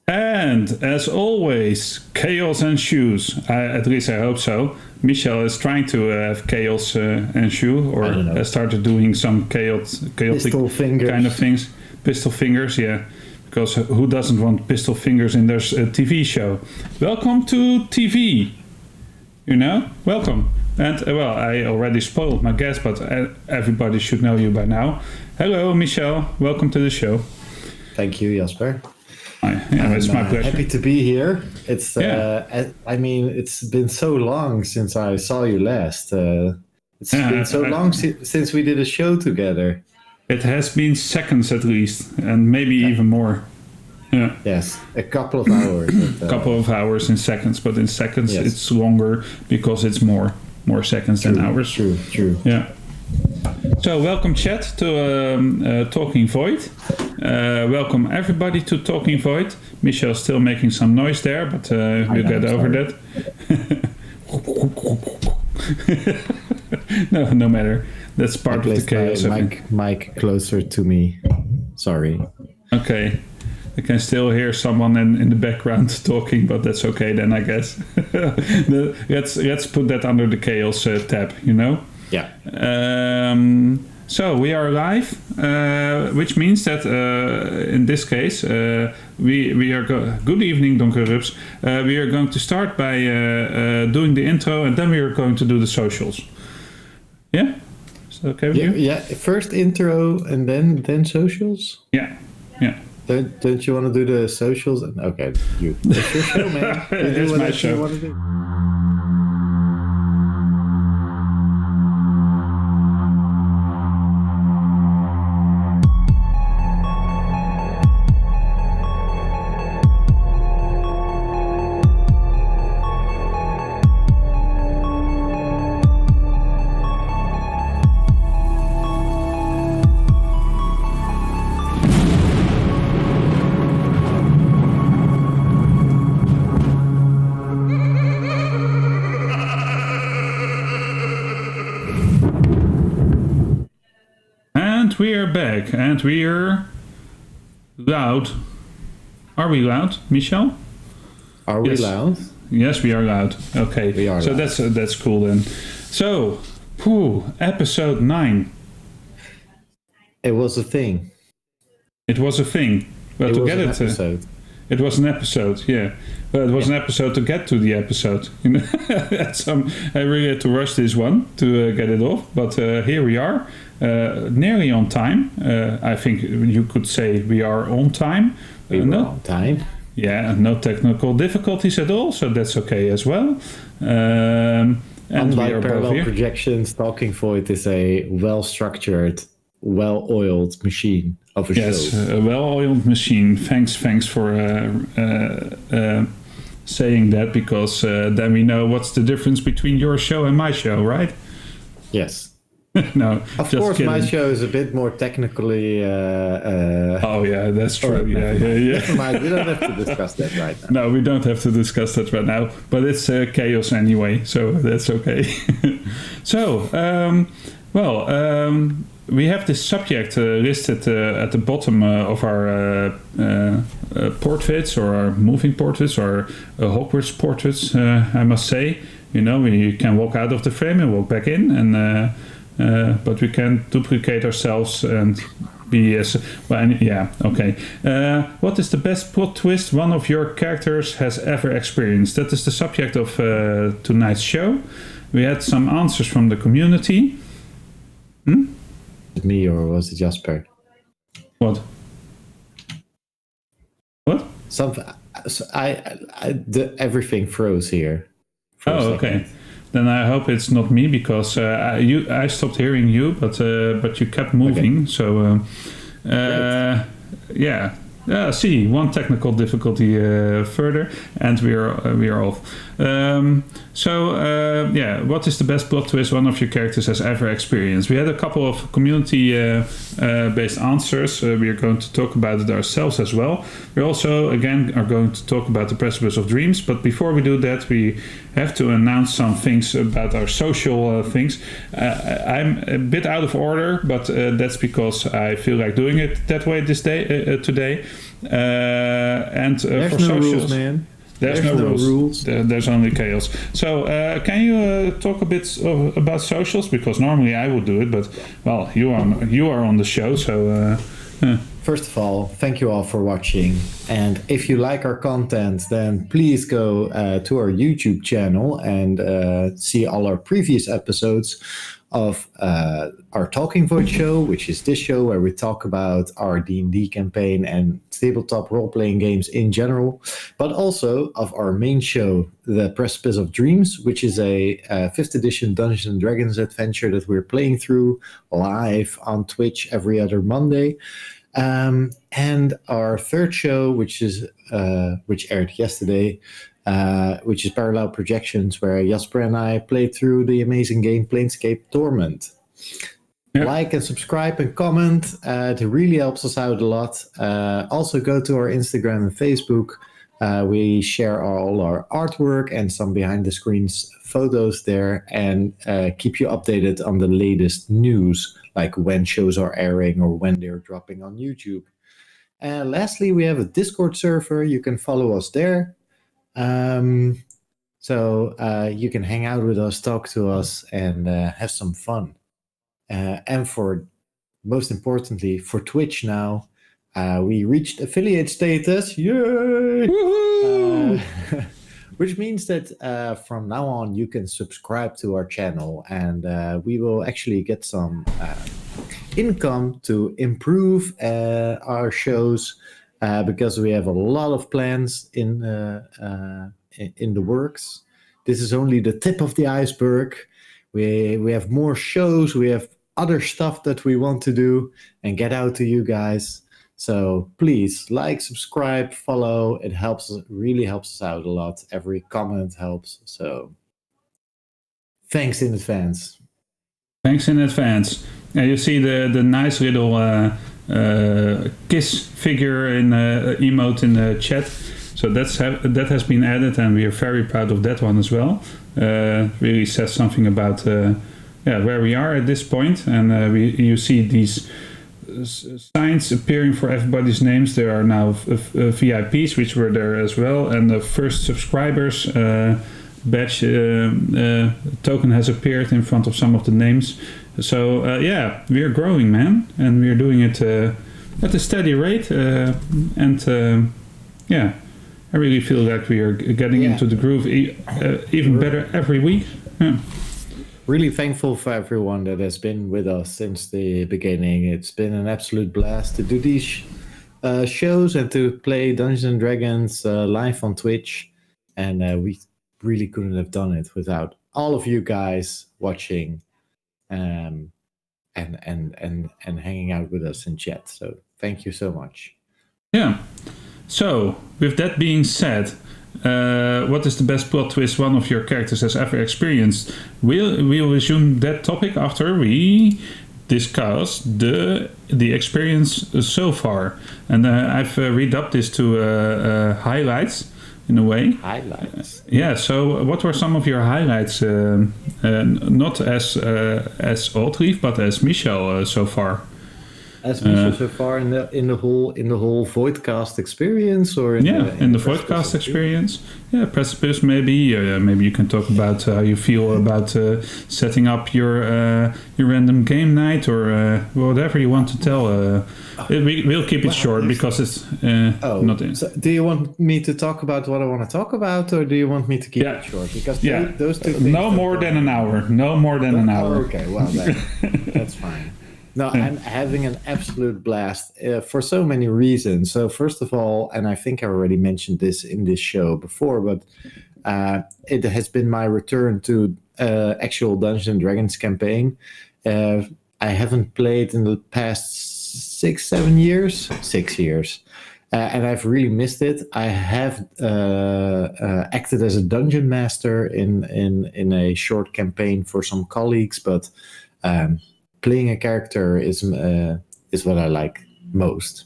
And as always, chaos ensues. At least I hope so. Michel is trying to have chaos ensue, or has started doing some chaotic kind of things. Pistol fingers, yeah. Because who doesn't want pistol fingers in their TV show? Welcome to TV. Welcome. And I already spoiled my guest, but everybody should know you by now. Hello, Michel. Welcome to the show. Thank you, Jasper. It's my pleasure. Happy to be here. It's it's been so long since I saw you last. It's been so long since we did a show together. It has been seconds at least, and maybe even more. Yeah. Yes, a couple of hours. A couple of hours in seconds, but in seconds it's longer because it's more seconds than hours. True. Yeah. So welcome chat to Talking Void. Welcome everybody to Talking Void. Michel's still making some noise there, but we'll get over that. No matter. That's part of the chaos. Mic closer to me. Sorry. Okay. I can still hear someone in the background talking, but that's okay then, I guess. Let's put that under the chaos tab, Yeah. So we are live, which means that in this case we are good evening, Donker Rups. We are going to start by doing the intro, and then we are going to do the socials. Yeah, is that okay with you? Yeah. First intro and then socials. Yeah. Don't you want to do the socials? Okay, it's your show, man. It's my show. You want to do. We are back, and we are loud. Are we loud, Michel? Are we loud? Yes, we are loud. Okay, we are. So loud. that's cool then. So, episode 9. It was a thing. It was a thing. Well, it to was get an it, episode. It was an episode. Yeah. Well, it was an episode to get to the episode. I really had to rush this one to get it off, but here we are, nearly on time. I think you could say we are on time. We were on time. Yeah, no technical difficulties at all, so that's okay as well. And unlike we are parallel projections, Talking Void is a well-structured, well-oiled machine of a show. Yes, a well-oiled machine. Thanks for saying that, because then we know what's the difference between your show and my show, right? Yes. No, of just course, kidding. my show is a bit more technically. Oh yeah, that's true. Yeah. Never mind. We don't have to discuss that right now. No, we don't have to discuss that right now. But it's chaos anyway, so that's okay. So, we have this subject listed at the bottom of our portraits, or our moving portraits, or Hogwarts portraits. I must say, we can walk out of the frame and walk back in, and. But we can duplicate ourselves and be as well. Yeah, okay. What is the best plot twist one of your characters has ever experienced? That is the subject of tonight's show. We had some answers from the community. Me, or was it Jasper? What? Everything froze here. Oh, okay. Then I hope it's not me, because I stopped hearing you, but you kept moving. Okay. So yeah. See, one technical difficulty further, and we are off. What is the best plot twist one of your characters has ever experienced? We had a couple of community-based answers. We are going to talk about it ourselves as well. We also, again, are going to talk about the Precipice of Dreams, but before we do that, we have to announce some things about our social things. I'm a bit out of order, but that's because I feel like doing it that way today. And there's for no socials, rules, man. There's no rules. There's only chaos. So can you talk a bit about socials? Because normally I would do it, but well, you are on the show, so. First of all, thank you all for watching. And if you like our content, then please go to our YouTube channel and see all our previous episodes of our Talking Void show, which is this show where we talk about our D&D campaign and tabletop role-playing games in general, but also of our main show, the Precipice of Dreams, which is a 5th edition Dungeons and Dragons adventure that we're playing through live on Twitch every other Monday. And our third show, which aired yesterday, which is Parallel Projections, where Jasper and I played through the amazing game Planescape Torment. Yep. Like and subscribe and comment. It really helps us out a lot. Also go to our Instagram and Facebook. We share all our artwork and some behind the scenes photos there, and keep you updated on the latest news, like when shows are airing or when they're dropping on YouTube. And lastly, we have a Discord server. You can follow us there. So you can hang out with us, talk to us, and have some fun. And for most importantly, for Twitch now, we reached affiliate status. Yay! Which means that from now on you can subscribe to our channel, and we will actually get some income to improve our shows, because we have a lot of plans in the works. This is only the tip of the iceberg. We have more shows, we have other stuff that we want to do and get out to you guys. So please like, subscribe, follow. It helps, really helps us out a lot. Every comment helps. So thanks in advance. Thanks in advance. You see the nice little kiss figure in emote in the chat. So that has been added, and we are very proud of that one as well. Really says something about where we are at this point, and you see these signs appearing for everybody's names. There are now VIPs, which were there as well, and the first subscribers badge token has appeared in front of some of the names. So we are growing, man, and we are doing it at a steady rate, and I really feel like we are getting into the groove even better every week. Yeah. Really thankful for everyone that has been with us since the beginning. It's been an absolute blast to do these shows and to play Dungeons and Dragons live on Twitch. And we really couldn't have done it without all of you guys watching and hanging out with us in chat. So thank you so much. Yeah. So with that being said, what is the best plot twist one of your characters has ever experienced? We'll resume that topic after we discuss the experience so far. And I've read up this to highlights in a way. Highlights. Yeah. So what were some of your highlights? Not as Oldreef, but as Michel so far. As Michel so far in the whole Voidcast experience, or in the Voidcast experience. Yeah, Precipice maybe. Maybe you can talk about how you feel about setting up your random game night, or whatever you want to tell. We'll keep it short because it's not in. So do you want me to talk about what I want to talk about, or do you want me to keep it short? Because those two things. No more than an hour. No more than an hour. Okay, well then, that's fine. No, I'm having an absolute blast for so many reasons. So first of all, and I think I already mentioned this in this show before, but it has been my return to actual Dungeons and Dragons campaign. I haven't played in the past 6 years, and I've really missed it. I have acted as a dungeon master in a short campaign for some colleagues, but playing a character is what I like most.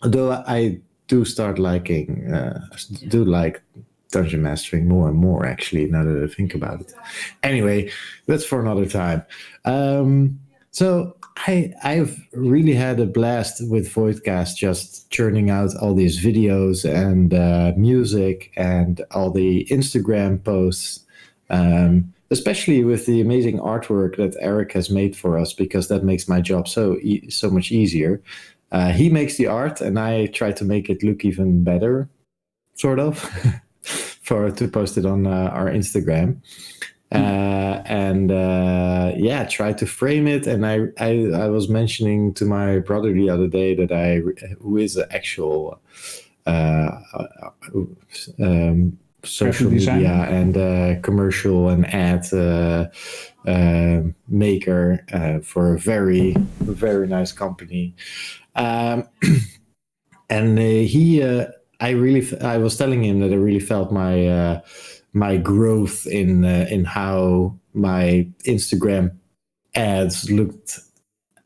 Although I do like dungeon mastering more and more, actually, now that I think about it. Anyway, that's for another time. So I've really had a blast with Voidcast, just churning out all these videos and music and all the Instagram posts, especially with the amazing artwork that Eric has made for us, because that makes my job so much easier. He makes the art, and I try to make it look even better, sort of, to post it on our Instagram. Try to frame it. And I was mentioning to my brother the other day that who is an actual social media and commercial and ad maker for a very, very nice company. I was telling him that I really felt my growth in how my Instagram ads looked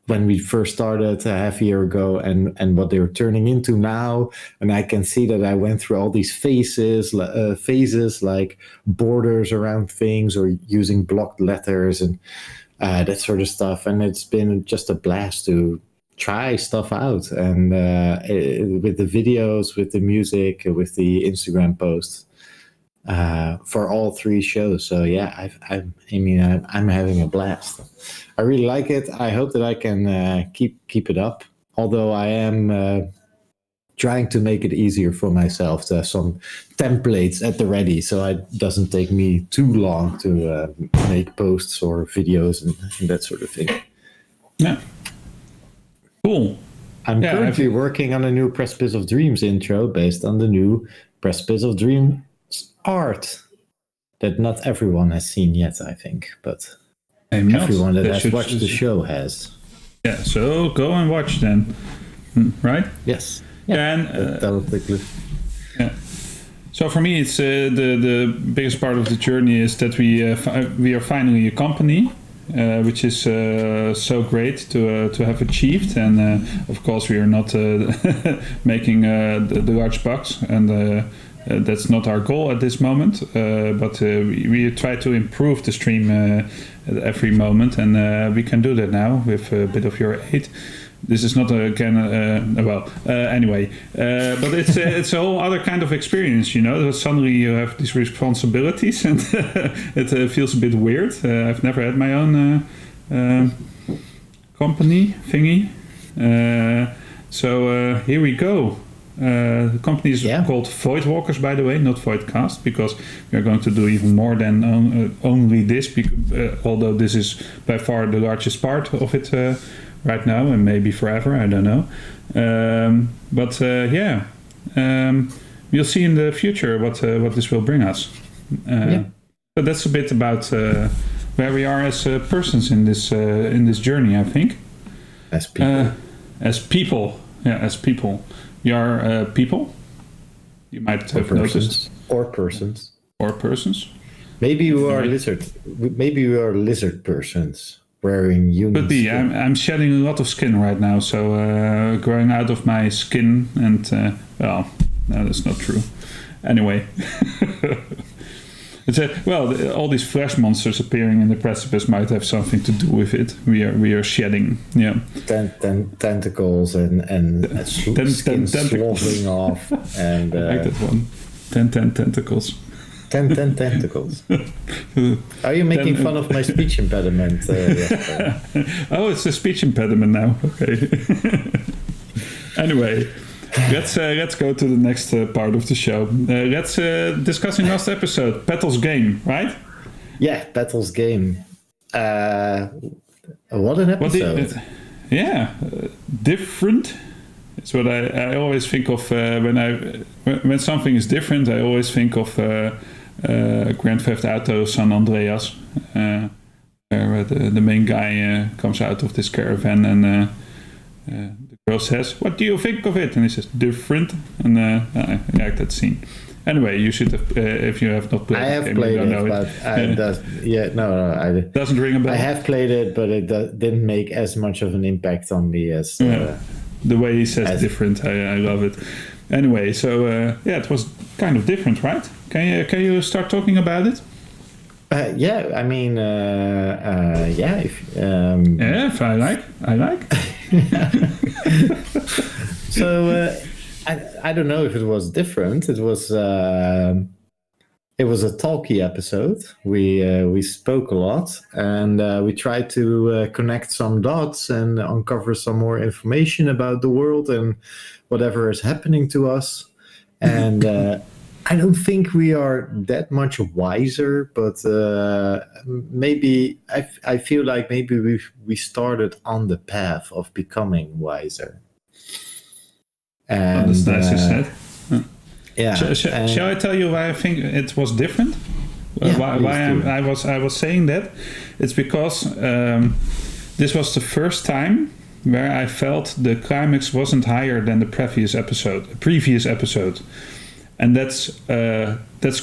when we first started a half year ago, and what they were turning into now. And I can see that I went through all these phases like borders around things or using blocked letters and that sort of stuff. And it's been just a blast to try stuff out, and with the videos, with the music, with the Instagram posts. For all three shows. So yeah, I'm having a blast. I really like it. I hope that I can keep it up. Although I am trying to make it easier for myself to have some templates at the ready, so it doesn't take me too long to make posts or videos and that sort of thing. Yeah. Cool. I'm currently working on a new Precipice of Dreams intro based on the new Precipice of Dreams art that not everyone has seen yet, I think, but everyone that has watched the show has. Yeah, so go and watch then, right? Yes. Yeah, and tell it quickly. Yeah. So for me, it's the biggest part of the journey is that we are finally a company, which is so great to have achieved, and of course we are not making the large bucks, and that's not our goal at this moment, but we try to improve the stream at every moment, and we can do that now with a bit of your aid. This is not anyway, but it's a whole other kind of experience, you know. Suddenly you have these responsibilities, and it feels a bit weird. I've never had my own company thingy, so here we go. The company is called Voidwalkers, by the way, not Voidcast, because we are going to do even more than only this, although this is by far the largest part of it right now, and maybe forever, I don't know. We'll see in the future what this will bring us. But that's a bit about where we are as persons in this journey, I think. As people. As people. We are people. You might have noticed. Or persons. Maybe you are lizard. Maybe you are lizard persons wearing human. Could be. I'm shedding a lot of skin right now, so growing out of my skin, and no, that's not true. Anyway. All these flesh monsters appearing in the precipice might have something to do with it. We are shedding, tentacles and skin sloughing off, and I like that one. 10 tentacles. 10 tentacles. Are you making fun of my speech impediment? Oh, it's a speech impediment now. Okay. Anyway. Let's go to the next part of the show. Let's discussing last episode, Petal's game, right? Yeah, Petal's game. What an episode! Different. It's what I always think of when something is different. I always think of Grand Theft Auto San Andreas, where the main guy comes out of this caravan and. The girl says, "What do you think of it?" And he says, "Different." And I like that scene. Anyway, you should have, if you have not played it. I have played it, but it doesn't ring a bell. I have played it, but it didn't make as much of an impact on me as... the way he says different, I love it. Anyway, so it was kind of different, right? Can you start talking about it? Yeah, I mean, yeah. If I like. So I don't know if it was different. It was a talky episode. We spoke a lot, and we tried to connect some dots and uncover some more information about the world and whatever is happening to us. And I don't think we are that much wiser, but maybe I feel like maybe we started on the path of becoming wiser. Oh, that's And nicely said. yeah, Shall I tell you why I think it was different? Yeah, why please do. I was saying that? It's because this was the first time where I felt the climax wasn't higher than the previous episode, and that's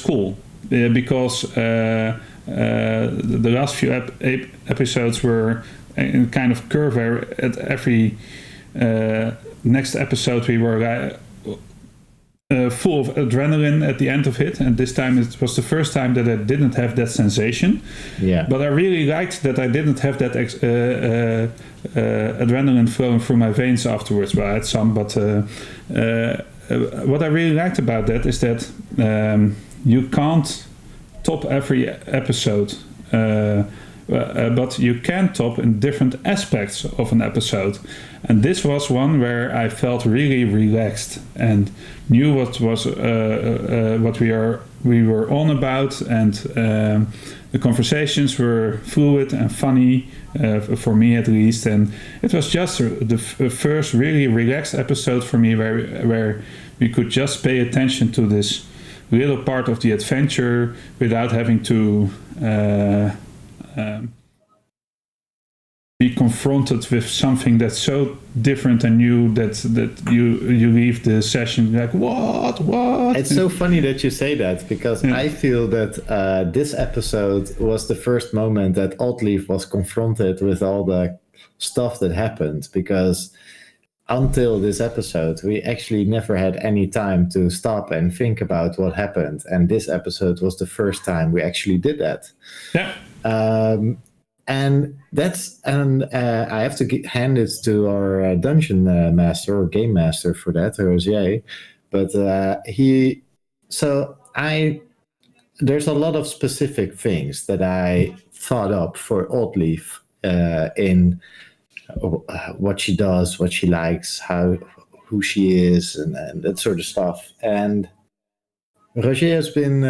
cool because the last few episodes were in kind of curve where at every next episode we were full of adrenaline at the end of it, and this time it was the first time that I didn't have that sensation. Yeah. But I really liked that I didn't have that adrenaline flowing through my veins afterwards. Well, I had some, but what I really liked about that is that you can't top every episode. But you can top in different aspects of an episode, and this was one where I felt really relaxed and knew what was what we were on about, and the conversations were fluid and funny for me at least, and it was just the first really relaxed episode for me where we could just pay attention to this little part of the adventure without having to be confronted with something that's so different and new that you leave the session like what. It's so funny that you say that, because I feel that this episode was the first moment that Oddleaf was confronted with all the stuff that happened, because until this episode we actually never had any time to stop and think about what happened, and this episode was the first time we actually did that. And I have to hand it to our dungeon master or game master for that, Rosier. But there's a lot of specific things that I thought up for Oddleaf in what she does, what she likes, who she is, and that sort of stuff. And Roger has been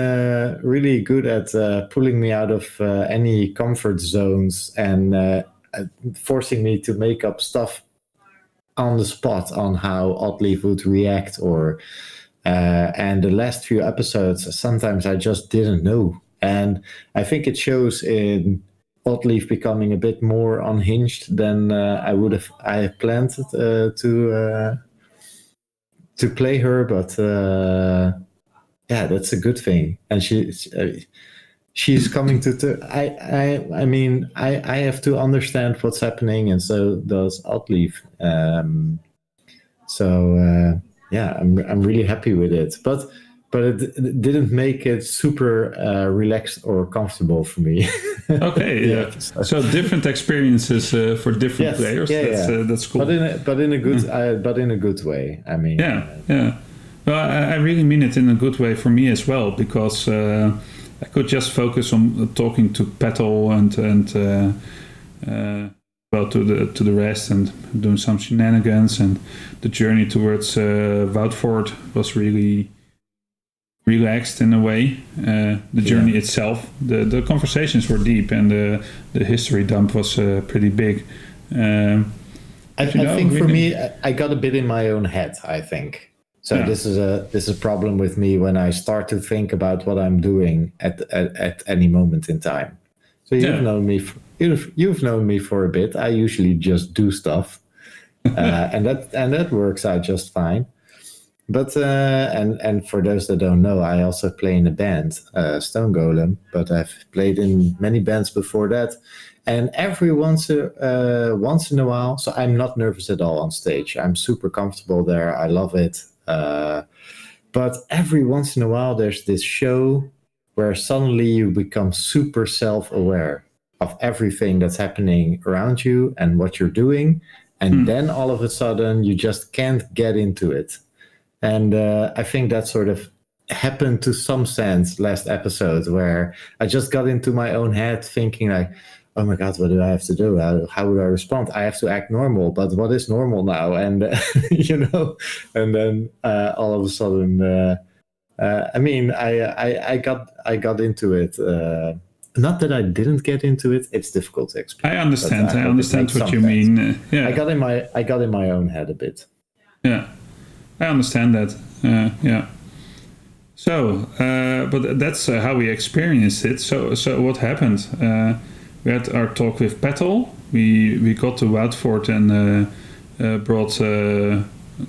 really good at pulling me out of any comfort zones and forcing me to make up stuff on the spot on how Oddleaf would react, and the last few episodes, sometimes I just didn't know. And I think it shows in Oddleaf becoming a bit more unhinged than I had planned to play her, but yeah, that's a good thing. And she's coming to I mean, I have to understand what's happening, and so does Oddleaf. Yeah, I'm really happy with it, but it didn't make it super relaxed or comfortable for me. Okay, yeah. So different experiences for different players. That's cool. But in a good way. I mean, yeah. Well, I really mean it in a good way for me as well, because I could just focus on talking to Petal and well, to the rest, and doing some shenanigans, and the journey towards Woutford was really relaxed in a way. The journey itself, the conversations were deep, and the history dump was pretty big. I think for me, I got a bit in my own head, I think. So this is a problem with me when I start to think about what I'm doing at any moment in time. So you've known me for a bit. I usually just do stuff, and that works out just fine. But and for those that don't know, I also play in a band, Stone Golem. But I've played in many bands before that, and every once in a while. So I'm not nervous at all on stage. I'm super comfortable there. I love it. But every once in a while, there's this show where suddenly you become super self-aware of everything that's happening around you and what you're doing. And then all of a sudden you just can't get into it. And I think that sort of happened to some sense last episode, where I just got into my own head thinking like, oh my God, what do I have to do? How would I respond? I have to act normal, but what is normal now? And, and then all of a sudden, I got into it. Not that I didn't get into it. It's difficult to explain. I understand. I understand what you mean. Yeah. I got in my own head a bit. Yeah, I understand that. Yeah. So, but that's how we experienced it. So what happened? We had our talk with Petal. We got to Woudford and brought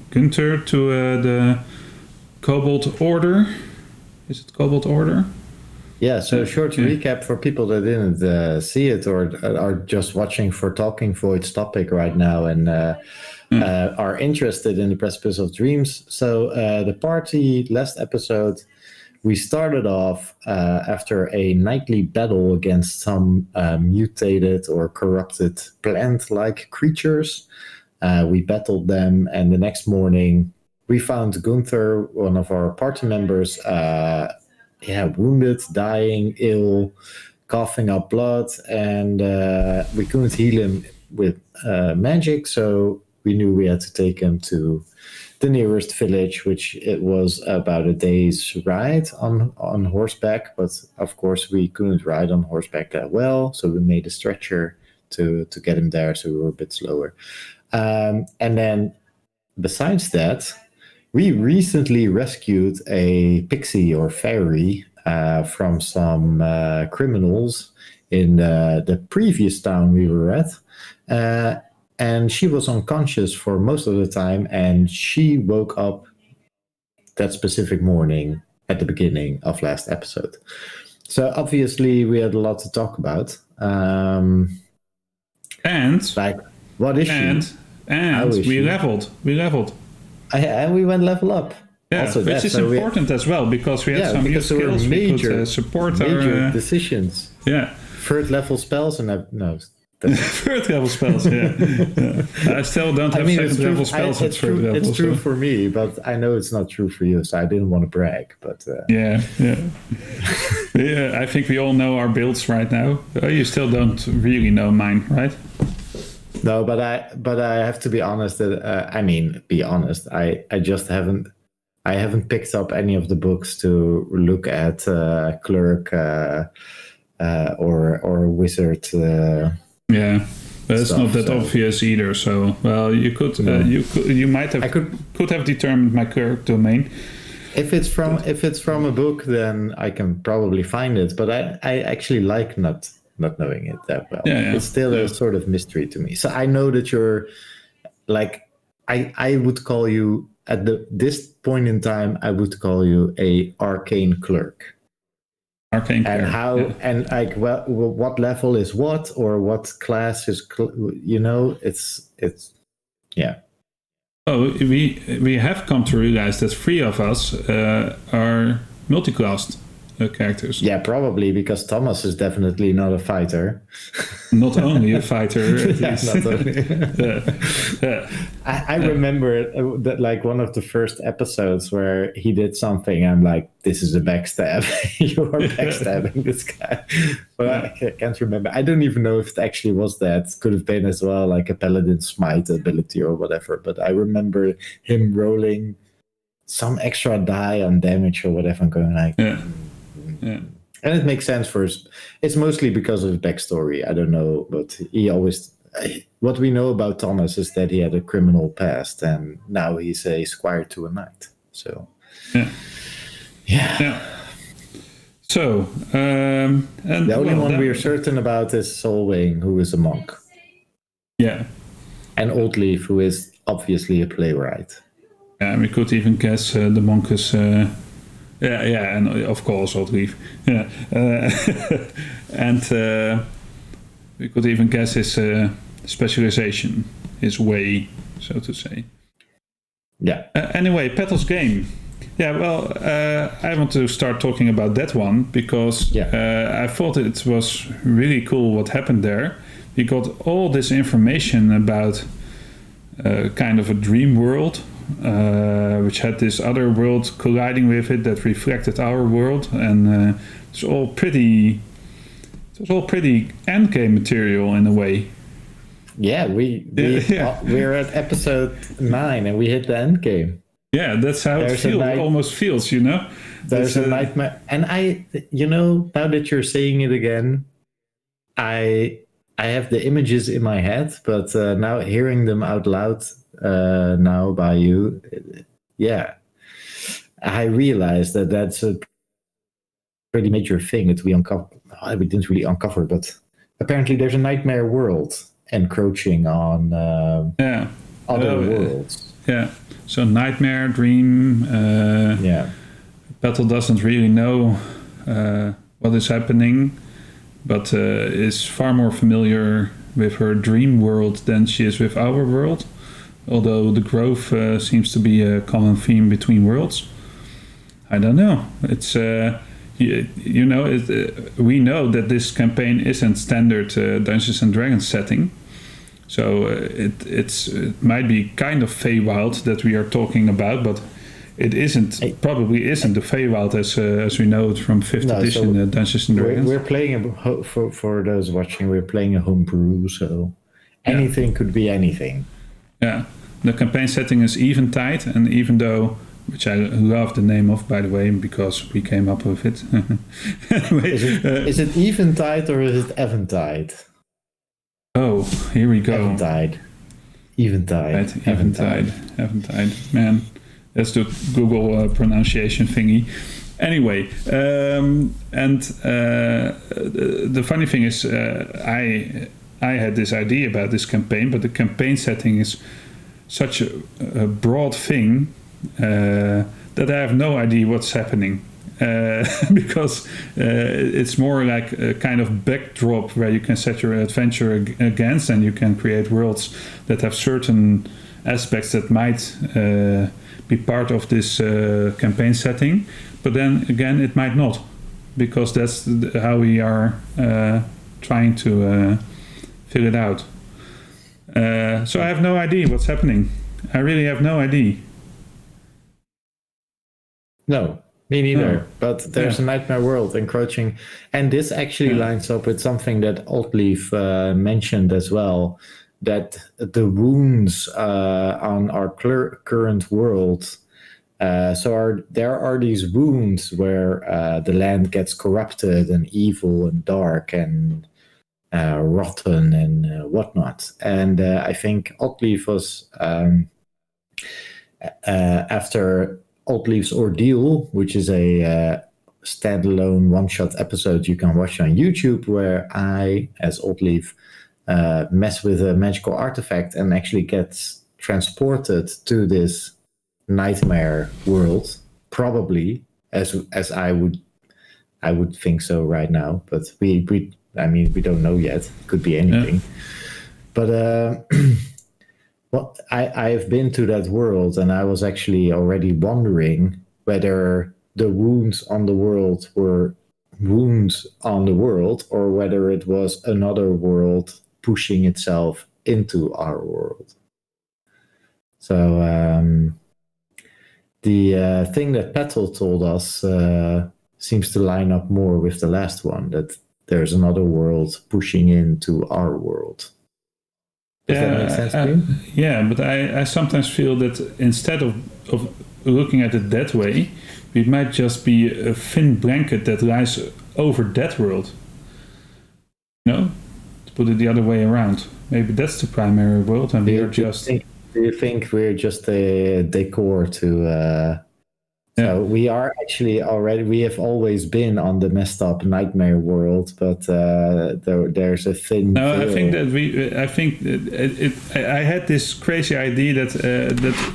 Gunther to the Cobalt Order. Is it Cobalt Order? Yeah, so short recap for people that didn't see it or are just watching for Talking Void's topic right now and are interested in the Precipice of Dreams. So the party last episode, we started off after a nightly battle against some mutated or corrupted plant-like creatures. We battled them, and the next morning we found Gunther, one of our party members, wounded, dying, ill, coughing up blood, and we couldn't heal him with magic, so we knew we had to take him to the nearest village, which it was about a day's ride on horseback, but of course we couldn't ride on horseback that well, so we made a stretcher to get him there, so we were a bit slower. And then besides that, we recently rescued a pixie or fairy from some criminals in the previous town we were at. And she was unconscious for most of the time, and she woke up that specific morning at the beginning of last episode. So obviously we had a lot to talk about. And like, what is she? And we leveled. And we went level up. Yeah, also which is important as well, because we had some new skills. Major, we could support major our decisions. Yeah. Third level spells and no. Third level spells, yeah. I still don't have second level spells at third level. It's true for me, but I know it's not true for you, so I didn't want to brag. But yeah. I think we all know our builds right now. You still don't really know mine, right? No, but I have to be honest. I just haven't picked up any of the books to look at clerk or wizard. Yeah, but it's not that obvious either. So, well, you could, you might have, could have determined my clerk domain. If it's from a book, then I can probably find it. But I actually like not knowing it that well. Yeah. It's still a sort of mystery to me. So I know that you're like, I would call you at this point in time, I would call you a arcane clerk. And how and like what level is what, or what class is it's yeah. Oh, we have come to realize that 3 of us are multi-classed characters. Yeah, probably because Thomas is definitely not a fighter. Not only a fighter. Not only. I remember that, like, one of the first episodes where he did something. I'm like, this is a backstab. You are backstabbing this guy. But I can't remember. I don't even know if it actually was that. Could have been as well like a paladin smite ability or whatever. But I remember him rolling some extra die on damage or whatever and going like... Yeah. And it makes sense it's mostly because of his backstory. I don't know, but what we know about Thomas is that he had a criminal past and now he's a squire to a knight. So yeah. So and the only one we're certain about is Solwayne, who is a monk. Yeah. And Oldleaf, who is obviously a playwright. Yeah, we could even guess the monk is and of course Oldleaf. Yeah. And we could even guess his specialization, his way, so to say. Yeah. Anyway, Petal's game. Yeah, well, I want to start talking about that one because I thought it was really cool what happened there. We got all this information about kind of a dream world, which had this other world colliding with it that reflected our world, and it's all pretty endgame material in a way. Yeah, we're at episode 9 and we hit the end game. Yeah, that's how it almost feels, you know. There's a nightmare, and now that you're saying it again, I have the images in my head, but now hearing them out loud now by you, I realize that that's a pretty major thing that we didn't really uncover, but apparently there's a nightmare world encroaching on other worlds. Yeah. So nightmare, dream. Petal doesn't really know what is happening, but is far more familiar with her dream world than she is with our world. Although the growth seems to be a common theme between worlds. I don't know. It's we know that this campaign isn't standard Dungeons and Dragons setting. So it might be kind of Feywild that we are talking about, but it probably isn't the Feywild as we know it from 5th edition Dungeons and Dragons. We're playing for those watching. We're playing a homebrew, so anything could be anything. Yeah, the campaign setting is Eventide, and even though, which I love the name of, by the way, because we came up with it. Anyway, is it Eventide or is it Eventide? Oh, here we go. Eventide. Man, that's the Google pronunciation thingy. Anyway, the funny thing is, I had this idea about this campaign, but the campaign setting is such a broad thing that I have no idea what's happening. Because it's more like a kind of backdrop where you can set your adventure against, and you can create worlds that have certain aspects that might be part of this campaign setting, but then again it might not, because that's how we are trying to fill it out. So I have no idea what's happening. I really have no idea. No. Me neither, but there's a nightmare world encroaching, and this actually lines up with something that Oldleaf mentioned as well, that the wounds on our current world, there are these wounds where the land gets corrupted and evil and dark and rotten and whatnot, and I think Oldleaf was after Oldleaf's Ordeal, which is a standalone one-shot episode you can watch on YouTube, where I, as Oldleaf, mess with a magical artifact and actually gets transported to this nightmare world. Probably, as I would think so right now, but we don't know yet. It could be anything, but. Well, I have been to that world, and I was actually already wondering whether the wounds on the world were wounds on the world, or whether it was another world pushing itself into our world. So the thing that Petal told us seems to line up more with the last one, that there's another world pushing into our world. Does that make sense to you? Yeah, but I sometimes feel that instead of looking at it that way, it might just be a thin blanket that lies over that world. To put it the other way around. Maybe that's the primary world, and we are just... Do you think we're just a decor to... So we are actually we have always been on the messed up nightmare world, but there's a thin... No, I think that I had this crazy idea that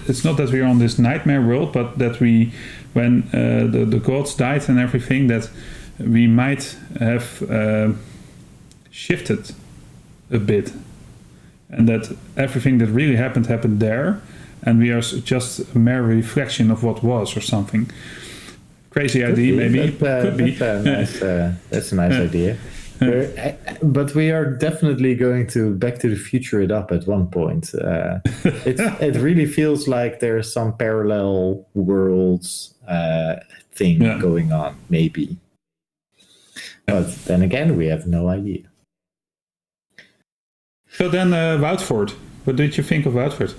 it's not that we're on this nightmare world, but that when the gods died and everything, that we might have shifted a bit, and that everything that really happened there, and we are just a mere reflection of what was, or something. Crazy idea, maybe. Could be. That's a nice idea. But we are definitely going to Back to the Future it up at one point. It really feels like there's some parallel worlds thing going on, maybe. But then again, we have no idea. So then, Woutford. What did you think of Woutford?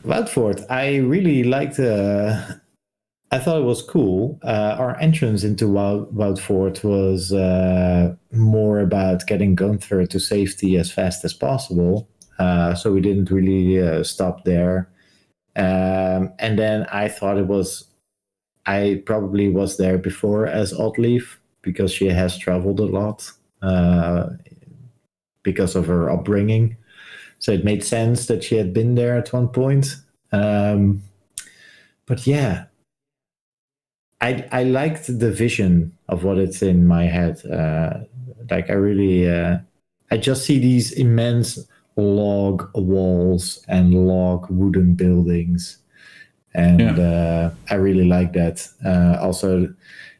Woutford, I really liked. I thought it was cool. Our entrance into Woutford was more about getting Gunther to safety as fast as possible. So we didn't really stop there. And then I thought I probably was there before as Oddleaf, because she has traveled a lot because of her upbringing. So it made sense that she had been there at one point. But yeah, I liked the vision of what it's in my head. Like I really, I just see these immense log walls and log wooden buildings. And I really like that. Also, it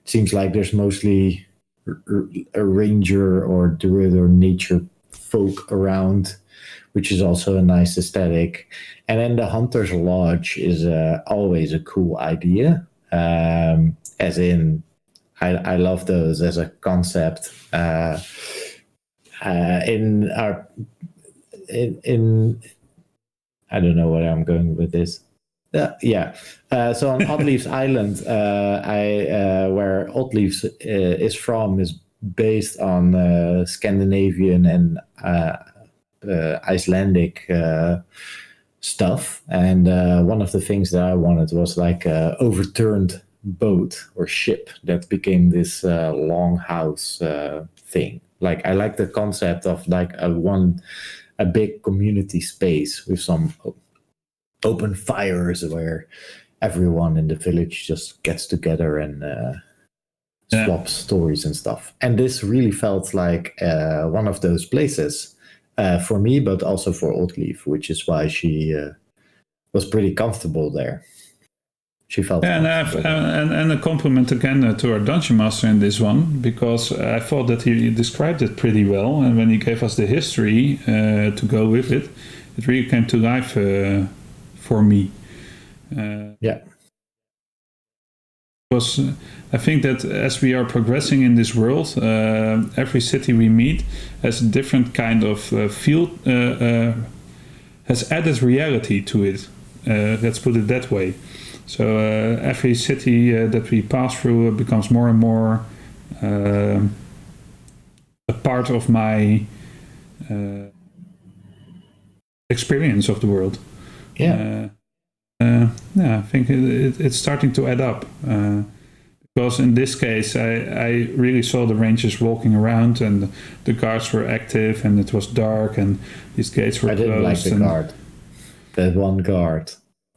seems like there's mostly a ranger or druid or nature folk around, which is also a nice aesthetic. And then the Hunter's Lodge is always a cool idea. As in, I love those as a concept. In I don't know where I'm going with this. So on Oddleaf's Island, where Oddleaf is from, is based on Scandinavian and Icelandic stuff. And one of the things that I wanted was like a overturned boat or ship that became this longhouse thing. Like I like the concept of like a big community space with some open fires where everyone in the village just gets together and swaps stories and stuff. And this really felt like one of those places for me, but also for Oddleaf, which is why she was pretty comfortable there. She felt and a compliment again to our Dungeon Master in this one, because I thought that he described it pretty well, and when he gave us the history to go with it, it really came to life for me. Because I think that as we are progressing in this world, every city we meet has a different kind of field, has added reality to it. Let's put it that way. So every city that we pass through becomes more and more a part of my experience of the world. I think it's starting to add up. Because in this case, I really saw the rangers walking around, and the guards were active, and it was dark, and these gates were closed. I didn't like the guard. That one guard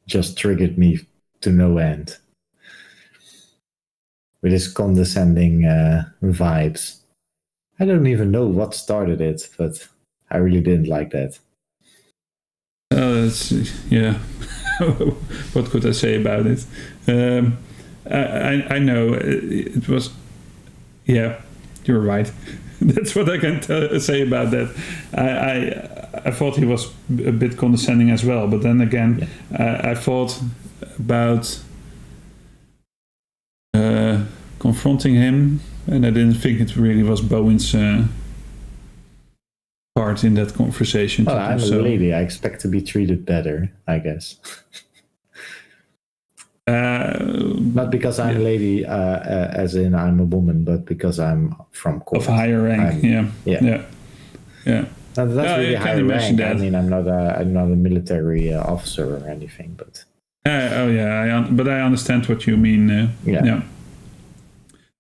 just triggered me to no end with his condescending vibes. I don't even know what started it, but I really didn't like that. What could I say about it? I know it was. Yeah, you're right. That's what I can say about that. I thought he was a bit condescending as well, but then again, I thought about confronting him, and I didn't think it really was Bowen's part in that conversation. Well, I'm a lady. I expect to be treated better, I guess. Not because I'm a lady, as in I'm a woman, but because I'm from court. Of higher rank, yeah. That's really high rank. That. I mean, I'm not a military officer or anything, but. But I understand what you mean.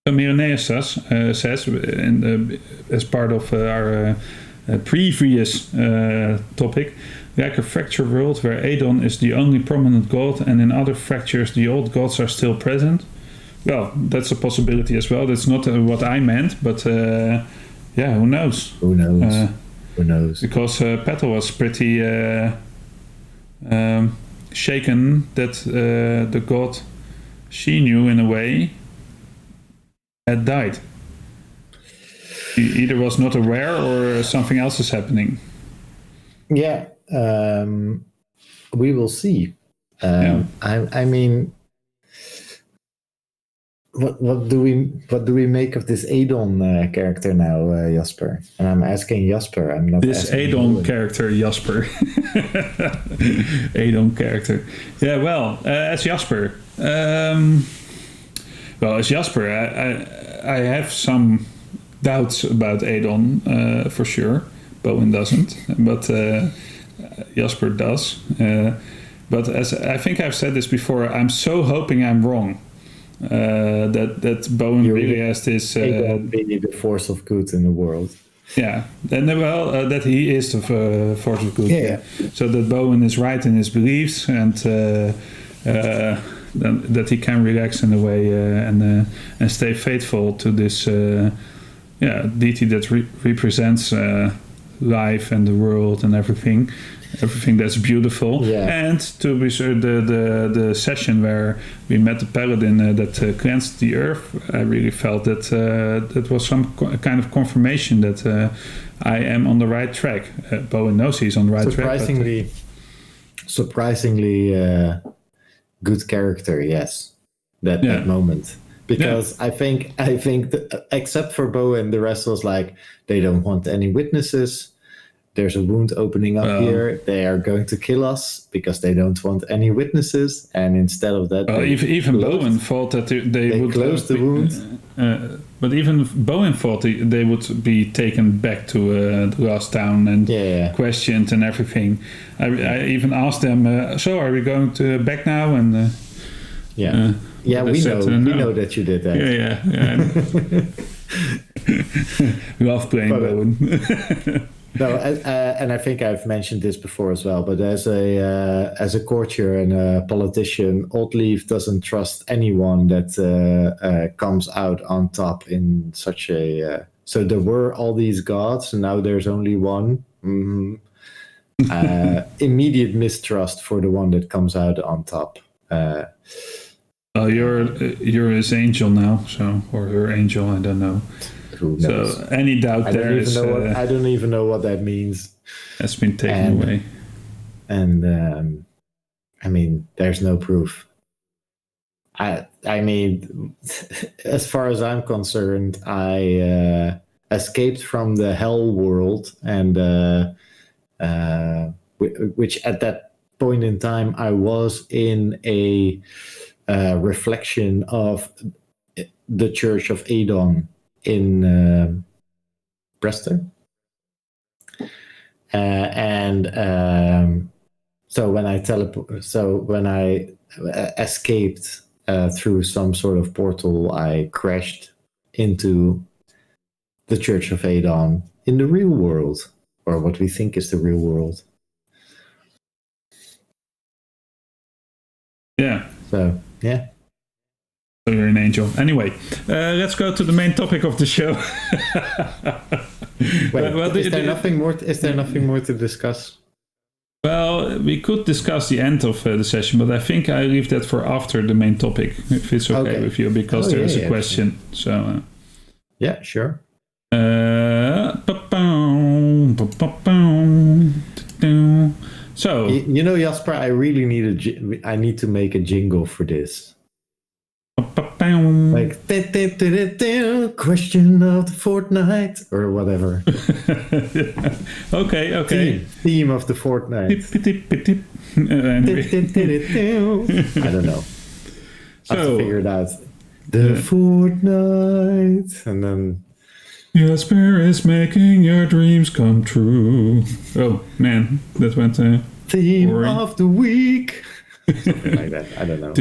So Mireneus says, as part of our previous topic, like a fractured world where Adon is the only prominent god, and in other fractures the old gods are still present. Well, that's a possibility as well. That's not what I meant, but who knows? Who knows? Because Petal was pretty shaken that the god she knew in a way had died. He either was not aware or something else is happening. Yeah, we will see. I mean, what do we make of this Adon character now, Jasper? And I'm asking Jasper. I'm not this asking Adon character, Jasper. Adon character. Yeah. Well, as Jasper. As Jasper, I have some doubts about Adon for sure. Bowen doesn't, but Jasper does. But as I think I've said this before, I'm so hoping I'm wrong. That Bowen really has this being the force of good in the world. Yeah, and that he is the force of good. Yeah. So that Bowen is right in his beliefs, and that he can relax in a way and stay faithful to this deity that represents life and the world and everything that's beautiful. And to be sure, the session where we met the paladin that cleansed the earth, I really felt that that was some kind of confirmation that I am on the right track. Bowen knows he's on the right track. Surprisingly good character, yes. That moment. Because I think that, except for Bowen, the rest was like, they don't want any witnesses. There's a wound opening up here. They are going to kill us because they don't want any witnesses. And instead of that, even Bowen thought that they would close the wound. But even Bowen thought they would be taken back to the last town and questioned and everything. I even asked them, so are we going to back now? And we know that you did that. We love playing Bowen. No, and I think I've mentioned this before as well. But as a courtier and a politician, Oldleaf doesn't trust anyone that comes out on top in such a. So there were all these gods, and now there's only one. Mm-hmm. Immediate mistrust for the one that comes out on top. You're his angel now, or her angel. I don't know. Who knows? So any doubt there is... I don't even know what that means. Has been taken away. And I mean, there's no proof. I mean, as far as I'm concerned, I escaped from the hell world, and which at that point in time I was in a reflection of the Church of Adon in Preston, so when I escaped through some sort of portal, I crashed into the Church of Adon in the real world, or what we think is the real world. Yeah. So yeah. So you're an angel. Anyway, let's go to the main topic of the show. Wait, is there nothing more to discuss? Well, we could discuss the end of the session, but I think I leave that for after the main topic, if it's okay with you, because there is a question. So yeah, sure. So you know, Jasper, I really need to make a jingle for this. Like question of the fortnight or whatever. Okay. Theme of the fortnight. I don't know. I have to figure it out. The fortnight, and then Jasper is making your dreams come true. Oh man, that went theme boring. of the week. Something like that. I don't know.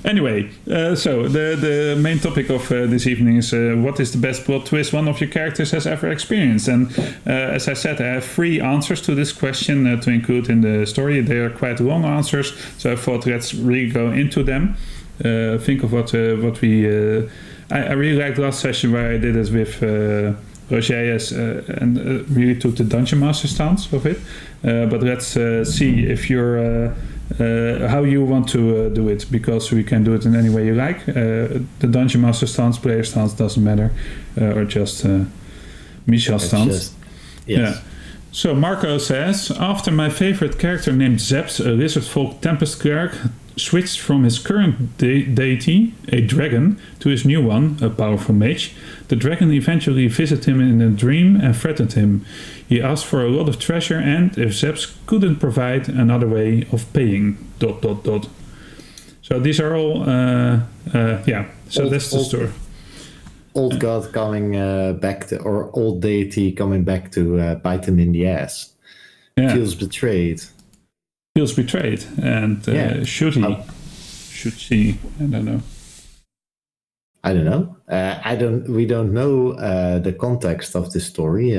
Anyway, so the main topic of this evening is what is the best plot twist one of your characters has ever experienced? And as I said, I have 3 answers to this question to include in the story. They are quite long answers, so I thought let's really go into them. Think of what we... I really liked last session where I did it with Roger has really took the Dungeon Master stance of it. But let's see if you're how you want to do it, because we can do it in any way you like. The Dungeon Master stance, player stance, doesn't matter, or just Michel's stance. Yes. Yeah. So Marco says, after my favorite character named Zeps, a lizard folk tempest cleric, switched from his current deity, a dragon, to his new one, a powerful mage, the dragon eventually visited him in a dream and threatened him. He asked for a lot of treasure and, if Zeps couldn't provide, another way of paying... ... So these are all... so that's the story. Old god coming back to, or old deity coming back to bite him in the ass. Yeah. Feels betrayed. Feels betrayed, and should he? Should she? I don't know. I don't know. We don't know the context of this story.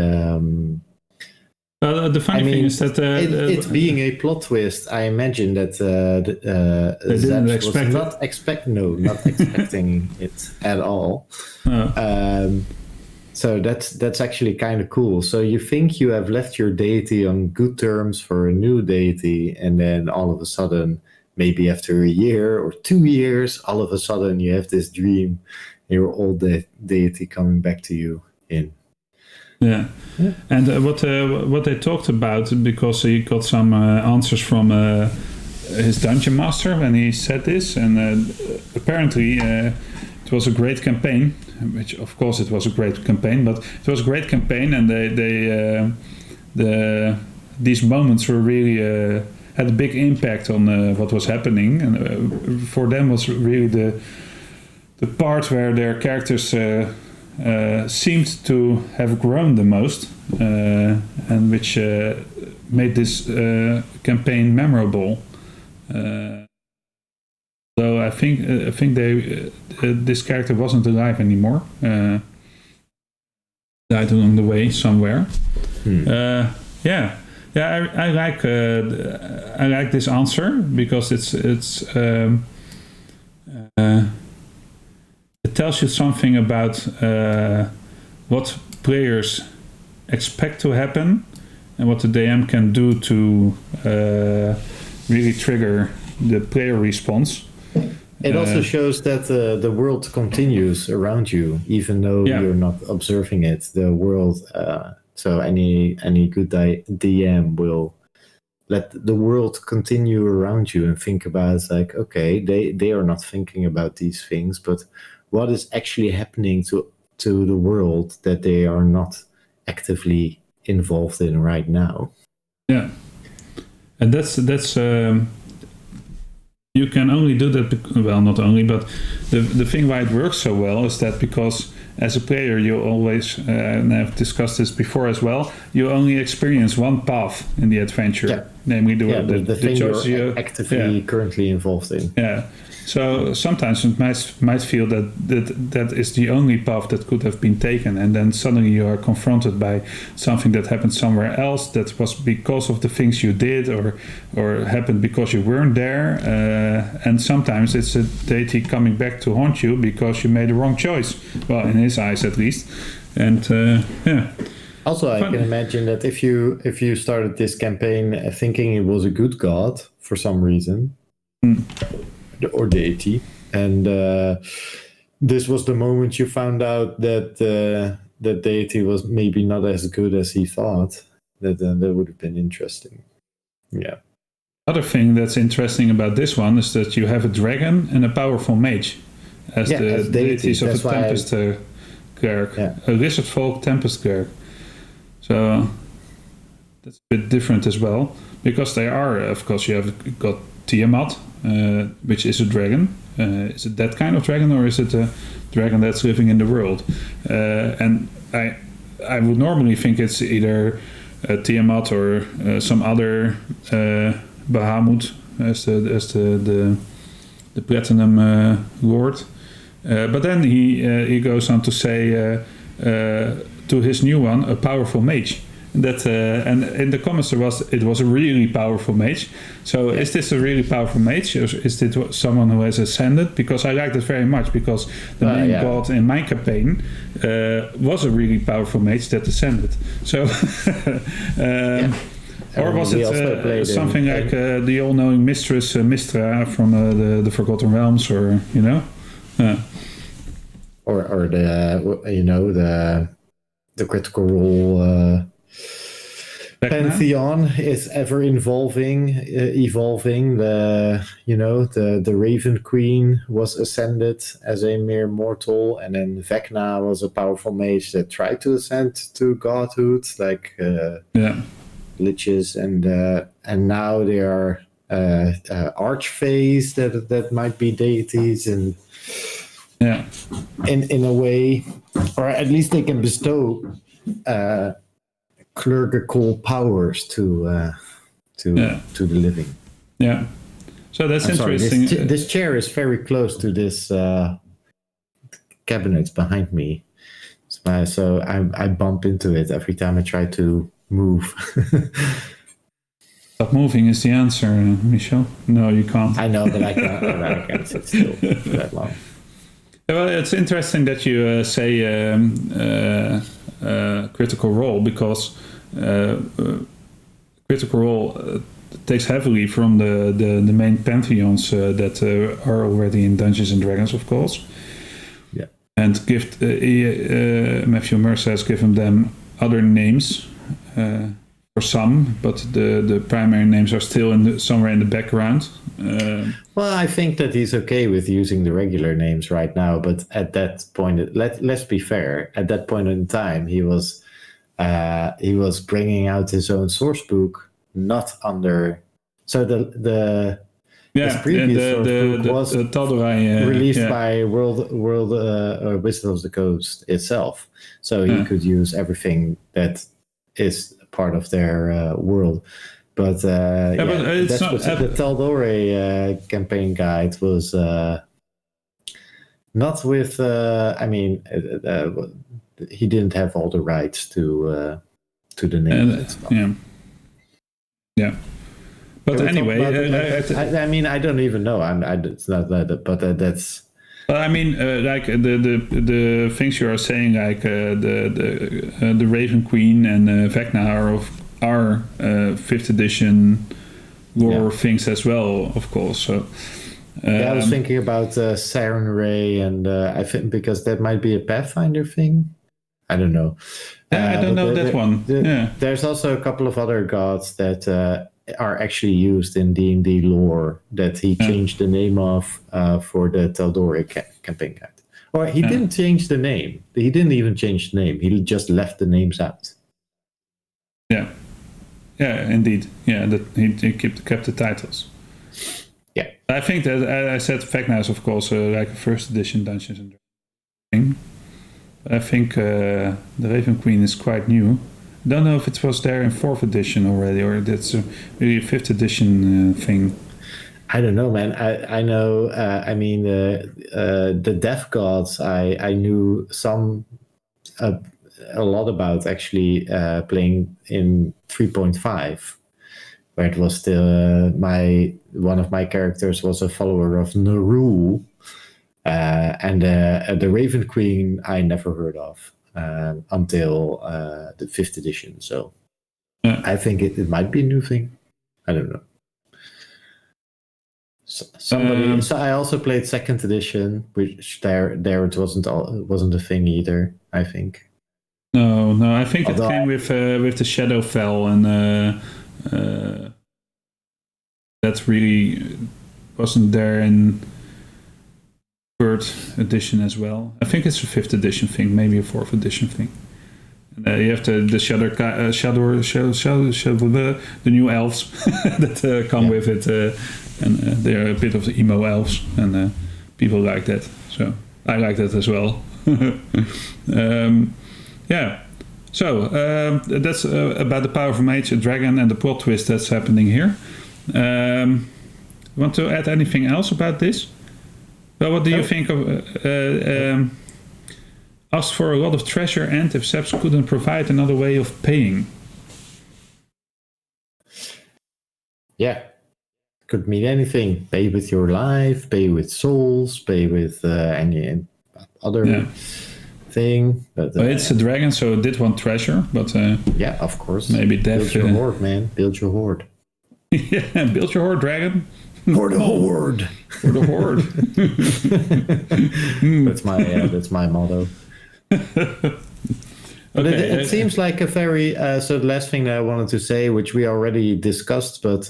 The funny thing is that it being a plot twist, I imagine that Zeps was not expecting it at all. So that's actually kind of cool. So you think you have left your deity on good terms for a new deity, and then all of a sudden, maybe after a year or 2 years, all of a sudden you have this dream, your old deity coming back to you in. Yeah. And what they talked about, because he got some answers from his dungeon master when he said this, and apparently it was a great campaign, which of course it was a great campaign, but it was a great campaign, and these moments were really had a big impact on what was happening, and for them was really the part where their characters seemed to have grown the most, and which made this campaign memorable. So I think they this character wasn't alive anymore. Died along the way somewhere. I like this answer, because it tells you something about what players expect to happen and what the DM can do to really trigger the player response. It also shows that the world continues around you, even though you're not observing it. The world, so any good DM will let the world continue around you and think about, like, okay, they are not thinking about these things, but what is actually happening to the world that they are not actively involved in right now. Yeah, and that's you can only do that, well, not only, but the thing why it works so well is that because as a player you always, and I've discussed this before as well, you only experience one path in the adventure, namely the thing choices you're actively currently involved in. Yeah. So sometimes it might feel that is the only path that could have been taken, and then suddenly you are confronted by something that happened somewhere else that was because of the things you did, or happened because you weren't there, and sometimes it's a deity coming back to haunt you because you made the wrong choice. Well, in his eyes at least, and Also, I can imagine that if you started this campaign thinking it was a good god for some reason. Or deity, and this was the moment you found out that that deity was maybe not as good as he thought, that would have been interesting. Yeah. Other thing that's interesting about this one is that you have a dragon and a powerful mage as the deities of the Tempest cleric, a lizard folk Tempest cleric. So that's a bit different as well, because they are, of course, you have got Tiamat, which is a dragon. Is it that kind of dragon, or is it a dragon that's living in the world? And I would normally think it's either Tiamat or some other Bahamut as the platinum lord. But then he goes on to say to his new one, a powerful mage. that and in the comments it was a really powerful mage. So is this a really powerful mage, or is it someone who has ascended? Because I liked it very much, because the main god in my campaign was a really powerful mage that ascended. So or was it something like the all-knowing mistress Mistra from the Forgotten Realms, or or the Critical Role pantheon is ever evolving. The Raven Queen was ascended as a mere mortal, and then Vecna was a powerful mage that tried to ascend to godhood, like liches, and now they are archfays that might be deities, and in a way, or at least they can bestow clerical powers to the living. Yeah. So that's interesting. This chair is very close to this cabinet behind me, so I bump into it every time I try to move. Stop moving is the answer, Michel. No, you can't. I know, but I can't sit still for that long. Well, it's interesting that you say Critical Role, because Critical Role takes heavily from the main pantheons that are already in Dungeons and Dragons, of course. Yeah. And Matthew Mercer has given them other names for some, but the primary names are still somewhere in the background. Well, I think that he's okay with using the regular names right now, but at that point, let's be fair. At that point in time, he was bringing out his own source book, not under. So his previous source book was released by World Wisdom of the Coast itself, so he could use everything that is part of their world. But the Tal'Dorei campaign guide was not with. He didn't have all the rights to the name and stuff. Yeah. But anyway, I don't even know. It's not that, but that's. Well, I mean, like the things you are saying, like the Raven Queen and Vecna are 5th edition lore things as well, of course. So I was thinking about Siren Ray, and I think because that might be a Pathfinder thing. I don't know. I don't know that one. There's also a couple of other gods that are actually used in D&D lore that he changed the name of for the Tal'Dorei campaign guide. Or he didn't change the name. He didn't even change the name. He just left the names out. Yeah. Yeah, indeed. Yeah, that he kept the titles. Yeah. I think that I said Vecna is, of course, like a 1st edition Dungeons and Dragons thing. I think the Raven Queen is quite new. I don't know if it was there in 4th edition already, or that's really a 5th edition thing. I don't know, man. I know. The death gods. I knew a lot about actually playing in 3.5, where it was still one of my characters was a follower of Naru. And the Raven Queen I never heard of until the 5th edition. So I think it might be a new thing. I don't know. So I also played 2nd edition, which there it wasn't a thing either, I think. No, I think it came with the Shadowfell, and that really wasn't there in 3rd edition as well. I think it's a 5th edition thing, maybe a 4th edition thing. And you have the the new elves that come with it, and they're a bit of the emo elves, and people like that. So I like that as well. So that's about the power of a mage, a dragon, and the plot twist that's happening here. Want to add anything else about this? Well, what do you think of asked for a lot of treasure, and if Seps couldn't provide another way of paying? Yeah. Could mean anything. Pay with your life, pay with souls, pay with any other thing. But well, it's a dragon, so it did want treasure, but yeah, of course. maybe death. Build your horde, man. Build your horde. Yeah, build your horde, dragon. For the horde. For the horde. That's my motto. But it seems like a very so the last thing that I wanted to say, which we already discussed, but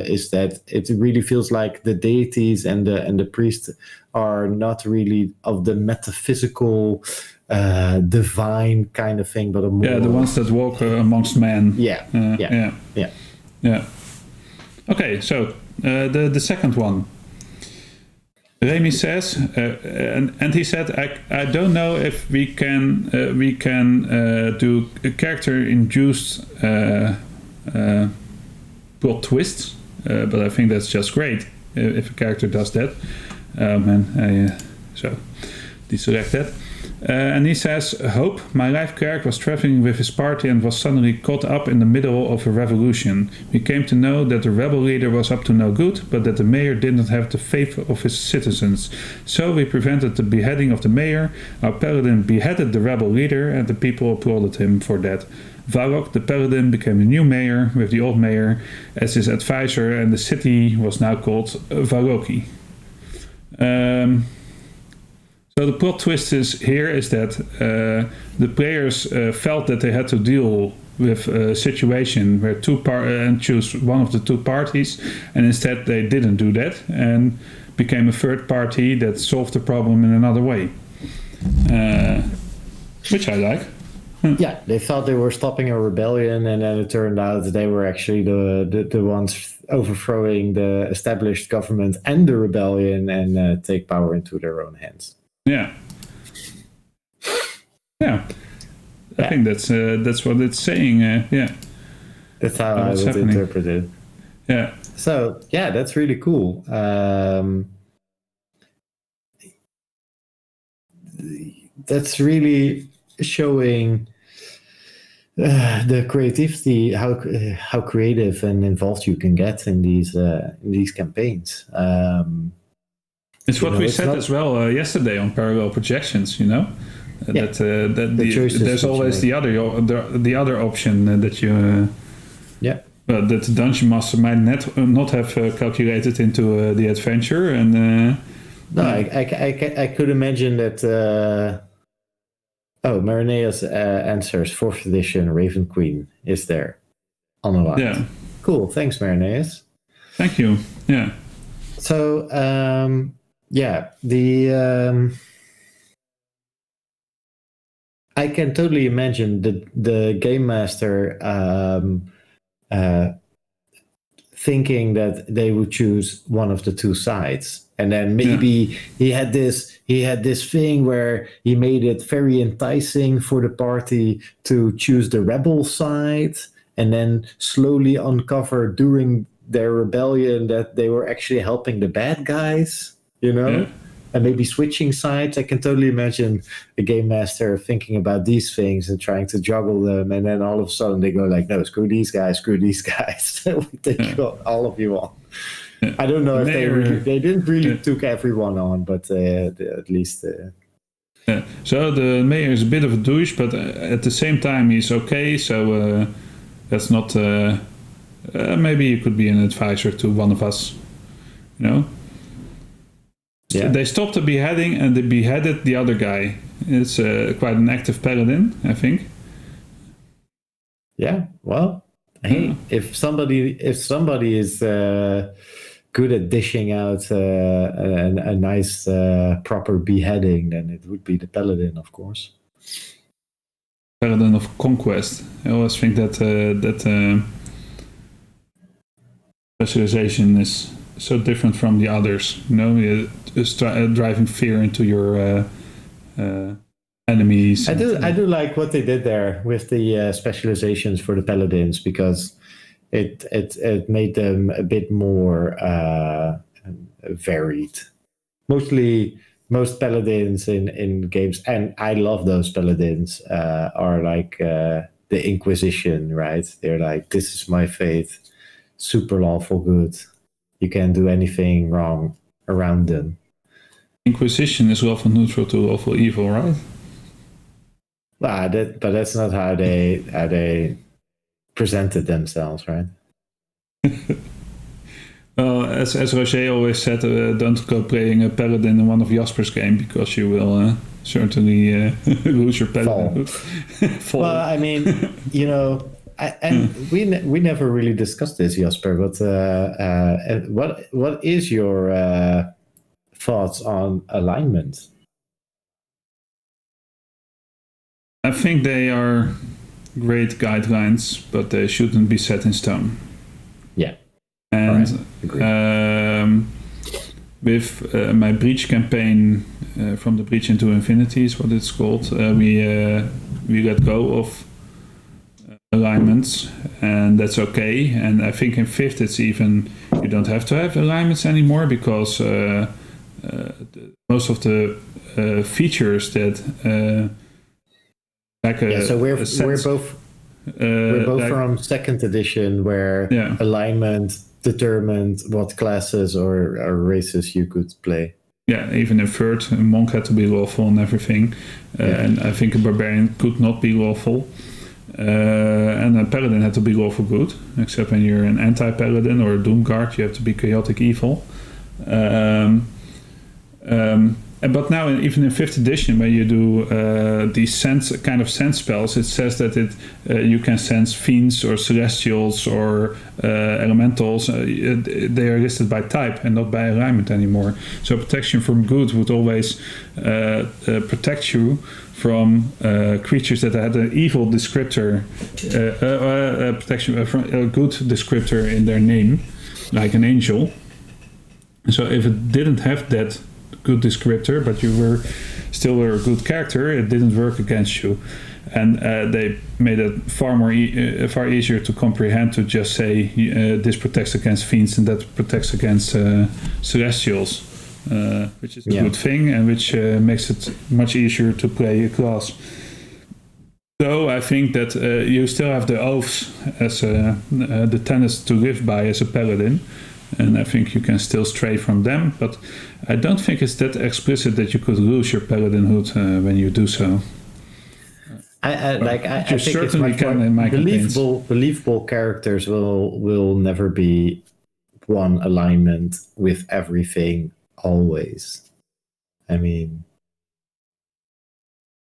is that it really feels like the deities and the priest are not really of the metaphysical divine kind of thing, but a more the ones that walk amongst men. Yeah. Okay, so the second one. Remy says, and he said, I don't know if we can do a character-induced plot twists, but I think that's just great if a character does that. So deselect that. And he says, Hope, my life character, was traveling with his party and was suddenly caught up in the middle of a revolution. We came to know that the rebel leader was up to no good, but that the mayor did not have the faith of his citizens. So we prevented the beheading of the mayor. Our paladin beheaded the rebel leader, and the people applauded him for that. Varrock, the paladin, became the new mayor, with the old mayor as his advisor, and the city was now called Varroki. So the plot twist is that the players felt that they had to deal with a situation where and choose one of the two parties, and instead they didn't do that and became a third party that solved the problem in another way, which I like. Yeah, they thought they were stopping a rebellion, and then it turned out that they were actually the ones overthrowing the established government and the rebellion and take power into their own hands. Yeah. I think that's what it's saying. That's how I would interpret it. Yeah. So that's really cool. That's really showing the creativity, how creative and involved you can get in these campaigns. It's what we said as well yesterday on parallel projections. That there's always the other option that you. That the dungeon master might not have calculated into the adventure, and. I could imagine that. Marinea's answers 4th edition Raven Queen is there on the line. Yeah. Cool. Thanks, Marinea's. Thank you. Yeah. So I can totally imagine the game master thinking that they would choose one of the two sides, and then maybe he had this thing where he made it very enticing for the party to choose the rebel side, and then slowly uncover during their rebellion that they were actually helping the bad guys, and maybe switching sides. I can totally imagine a game master thinking about these things and trying to juggle them, and then all of a sudden they go like, no, screw these guys. We take all of you on. I don't know if they didn't really took everyone on, but at least. So the mayor is a bit of a douche, but at the same time he's okay. So that's not. Maybe you could be an advisor to one of us. Yeah. They stopped the beheading and they beheaded the other guy. It's quite an active paladin, I think. Yeah. Well, hey, if somebody is good at dishing out a nice proper beheading, then it would be the paladin, of course. Paladin of conquest. I always think that specialization is so different from the others. Just driving fear into your enemies. I do like what they did there with the specializations for the paladins, because it made them a bit more varied. Most paladins in games, and I love those paladins, are like the Inquisition, right? They're like, this is my faith, super lawful good. You can't do anything wrong around them. Inquisition is lawful neutral to lawful evil, right? But that's not how they presented themselves, right? Well, as Roger always said, don't go playing a paladin in one of Jasper's game because you will certainly lose your paladin. Fall. Well, I mean, we never really discussed this, Jasper. But what is your thoughts on alignment? I think they are great guidelines, but they shouldn't be set in stone. Yeah. And with my Breach campaign, From the Breach into Infinity is what it's called, we let go of alignments, and that's okay. And I think in 5th it's even, you don't have to have alignments anymore, because most of the features that so we're both from 2nd edition, where alignment determined what classes or races you could play. Yeah, even in 3rd, a monk had to be lawful and everything, and I think a barbarian could not be lawful, and a paladin had to be lawful good, except when you're an anti-paladin or a doom guard, you have to be chaotic evil. But now, even in 5th edition, when you do these sense spells, it says that you can sense fiends or celestials or elementals. They are listed by type and not by alignment anymore. So protection from good would always protect you from creatures that had an evil descriptor, protection from a good descriptor in their name, like an angel. So if it didn't have that good descriptor, but you were still a good character, it didn't work against you. And they made it far easier to comprehend, to just say this protects against fiends and that protects against celestials, which is a good thing, and which makes it much easier to play a class. So I think that you still have the oaths as the tenets to live by as a paladin, and I think you can still stray from them, but I don't think it's that explicit that you could lose your paladinhood when you do so. I think certainly it's can in my believable characters will never be one alignment with everything always. I mean,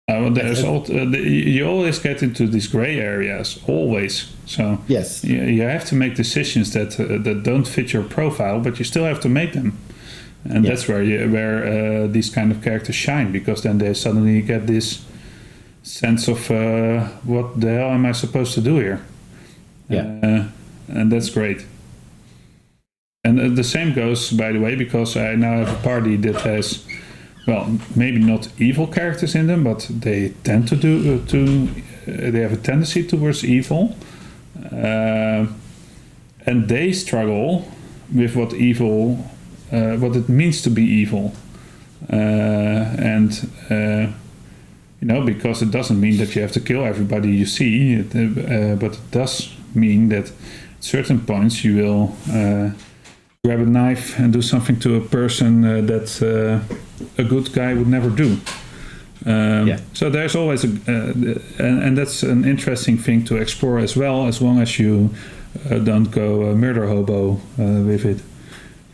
you always get into these gray areas, always. So yes, you have to make decisions that don't fit your profile, but you still have to make them, and that's where these kind of characters shine, because then they suddenly get this sense of what the hell am I supposed to do here? And that's great. And the same goes, by the way, because I now have a party that has, well, maybe not evil characters in them, but they tend to they have a tendency towards evil, and they struggle with what it means to be evil, because it doesn't mean that you have to kill everybody you see, but it does mean that at certain points you will grab a knife and do something to a person that a good guy would never do. So there's always and that's an interesting thing to explore as well, as long as you don't go murder hobo with it.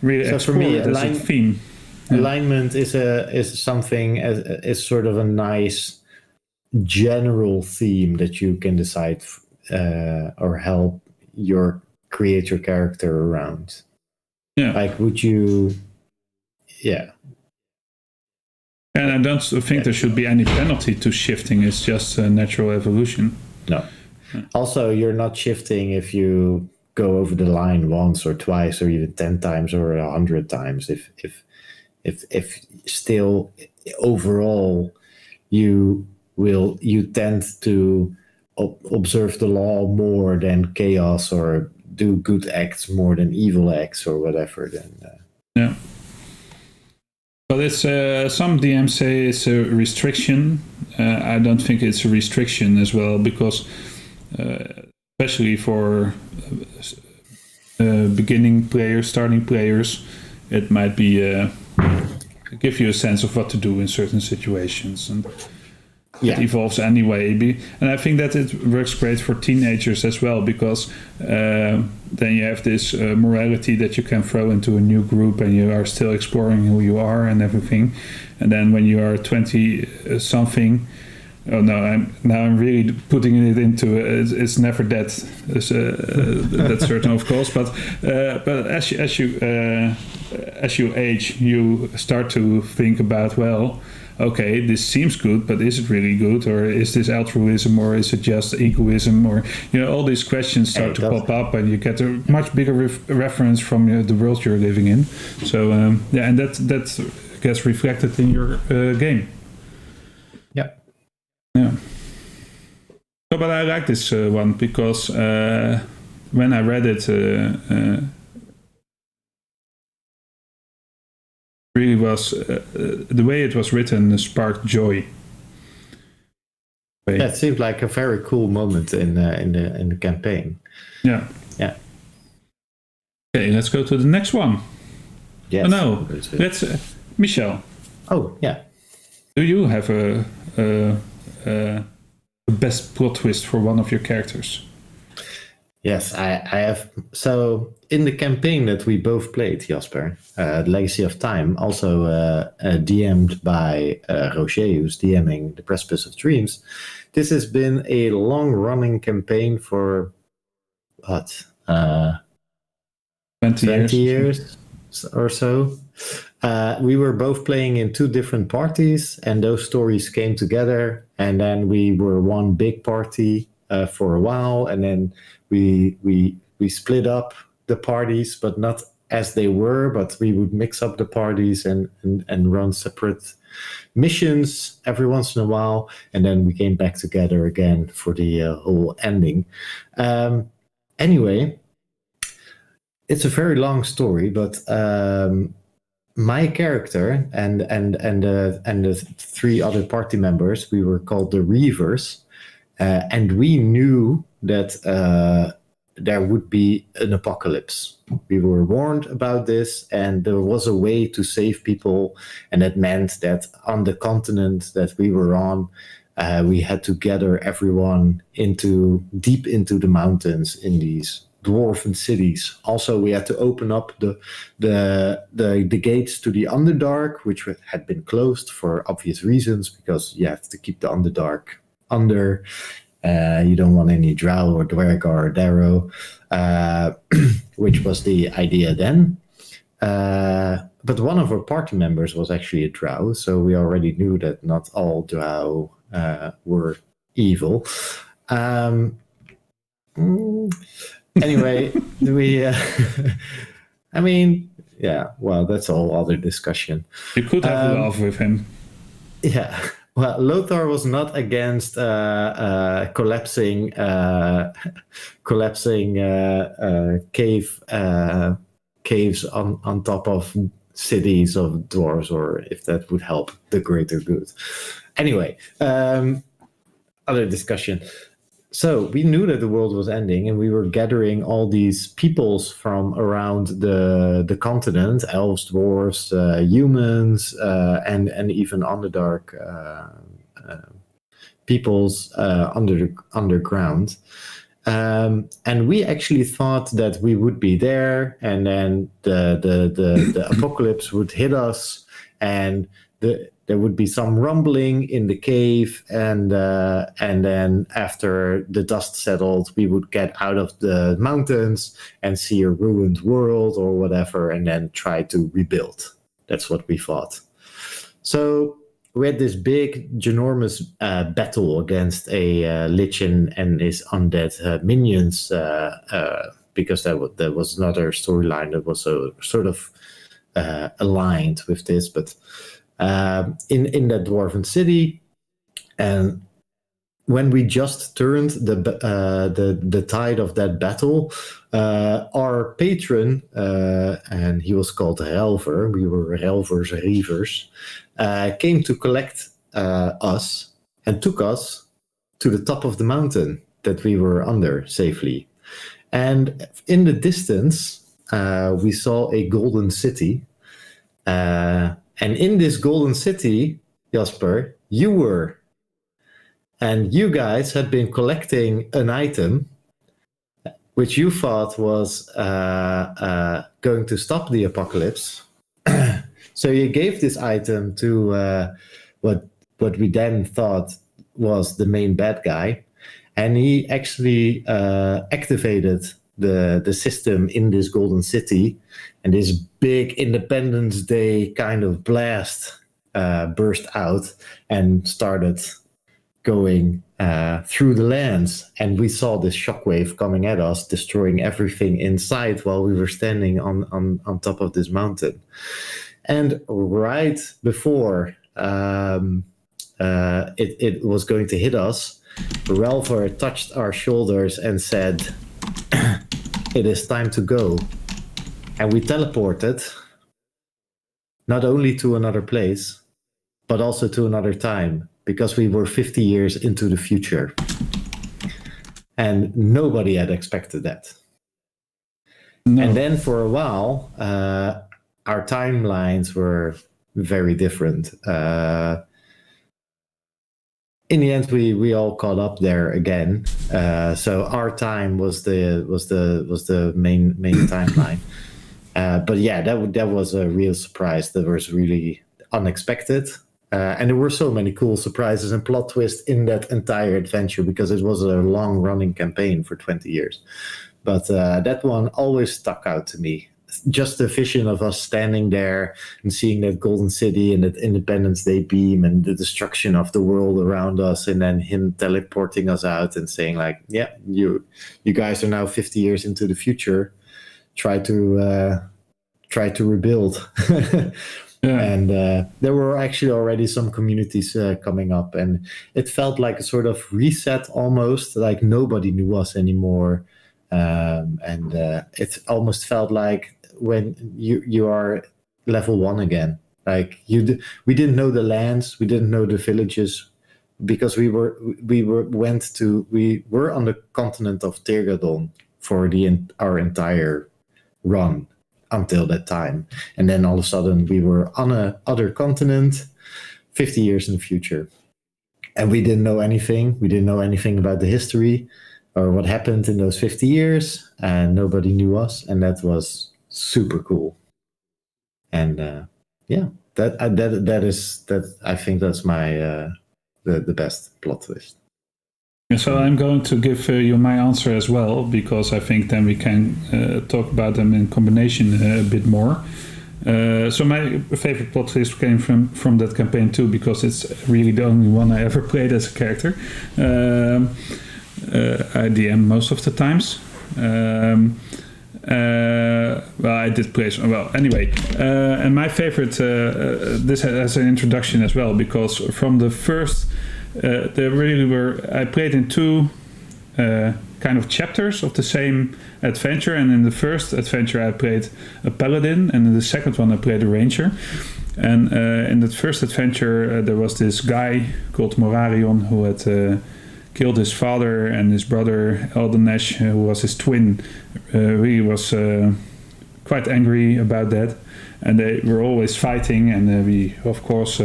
Really, so for me, as a theme. Alignment is something is sort of a nice general theme that you can decide or help create your character around. Yeah. Like, would you? Yeah. And I don't think there should be any penalty to shifting. It's just a natural evolution. No. Also, you're not shifting if you go over the line once or twice or even 10 times or 100 times. If still overall you tend to observe the law more than chaos, or do good acts more than evil acts, or whatever, then but it's some DMs say it's a restriction. I don't think it's a restriction as well, because especially for beginning players, starting players, it might be give you a sense of what to do in certain situations, and it evolves anyway. And I think that it works great for teenagers as well, because then you have this morality that you can throw into a new group, and you are still exploring who you are and everything. And then when you are 20 something, oh no, I'm really putting it into it's never that certain, of course, but as you age, you start to think about, well, okay, this seems good, but is it really good, or is this altruism, or is it just egoism, or all these questions start to pop up, and you get a much bigger reference from the world you're living in. So and that gets reflected in your game. Yeah. So, but I like this one because when I read it, really was the way it was written sparked joy. Yeah, it seemed like a very cool moment in the campaign. Yeah. Okay, let's go to the next one. Yes. Oh, no, let's Michel. Oh yeah. Do you have a best plot twist for one of your characters? Yes, I have. So in the campaign that we both played, Jasper, Legacy of Time, also DM'd by Roger, who's DMing the Precipice of Dreams. This has been a long-running campaign for what? 20 years or so. We were both playing in two different parties, and those stories came together, and then we were one big party for a while, and then we split up the parties, but not as they were, but we would mix up the parties and run separate missions every once in a while, and then we came back together again for the whole ending. Anyway, it's a very long story, but my character and the three other party members, we were called the Reavers, and we knew that there would be an apocalypse. We were warned about this, and there was a way to save people, and that meant that on the continent that we were on, we had to gather everyone deep into the mountains in these dwarven cities. Also, we had to open up the gates to the Underdark, which had been closed for obvious reasons, because you have to keep the Underdark under. You don't want any drow or dwerg or darrow, which was the idea then. But one of our party members was actually a drow, so we already knew that not all drow were evil. Anyway, I mean, yeah, well, that's a whole other discussion. You could have love with him. Yeah. Well, Lothar was not against collapsing caves on top of cities of dwarves, or if that would help the greater good. Anyway, other discussion. So we knew that the world was ending, and we were gathering all these peoples from around the continent, elves, dwarves, humans, and even Underdark peoples underground. And we actually thought that we would be there, and then the apocalypse would hit us, and there would be some rumbling in the cave, and then after the dust settled, we would get out of the mountains and see a ruined world or whatever, and then try to rebuild. That's what we thought. So we had this big, ginormous battle against a lichen and his undead minions, because that was another storyline that was sort of aligned with this, but in that dwarven city. And when we just turned the tide of that battle, our patron, and he was called Relver, we were Relvers, Reavers, came to collect us and took us to the top of the mountain that we were under safely. And in the distance, we saw a golden city. And in this golden city, Jasper, you were. And you guys had been collecting an item which you thought was going to stop the apocalypse. So you gave this item to what we then thought was the main bad guy, and he actually activated the system in this golden city, and this big Independence Day kind of blast burst out and started going through the lands, and we saw this shockwave coming at us, destroying everything in sight while we were standing on top of this mountain. And right before it was going to hit us, Relvar touched our shoulders and said, "It is time to go." And we teleported not only to another place, but also to another time, because we were 50 years into the future. And nobody had expected that. No. And then for a while, our timelines were very different. In the end, we all caught up there again. So our time was the main timeline. But yeah, that was a real surprise. That was really unexpected. And there were so many cool surprises and plot twists in that entire adventure, because it was a long-running campaign for 20 years. But that one always stuck out to me. Just the vision of us standing there and seeing that golden city and that Independence Day beam and the destruction of the world around us, and then him teleporting us out and saying like, "Yeah, you guys are now 50 years into the future. Try to rebuild." Yeah. And there were actually already some communities coming up, and it felt like a sort of reset almost, like nobody knew us anymore. And it almost felt like when you are level 1 again. Like we didn't know the lands, we didn't know the villages, because we were on the continent of Tergadon for our entire run until that time. And then all of a sudden we were on a other continent 50 years in the future. And we didn't know anything. We didn't know anything about the history or what happened in those 50 years, and nobody knew us. And that was super cool. And that I think that's my the best plot twist. So I'm going to give you my answer as well, because I think then we can talk about them in combination a bit more. So my favorite plot twist came from that campaign too, because it's really the only one I ever played as a character. I DM most of the times. Well, I did play some. Well, anyway, and my favorite, this has an introduction as well, because from the first, there really were. I played in two kind of chapters of the same adventure, and in the first adventure I played a paladin, and in the second one I played a ranger. And in that first adventure, there was this guy called Morarion who had killed his father, and his brother Eldenesh, who was his twin, really was quite angry about that. And they were always fighting, and we of course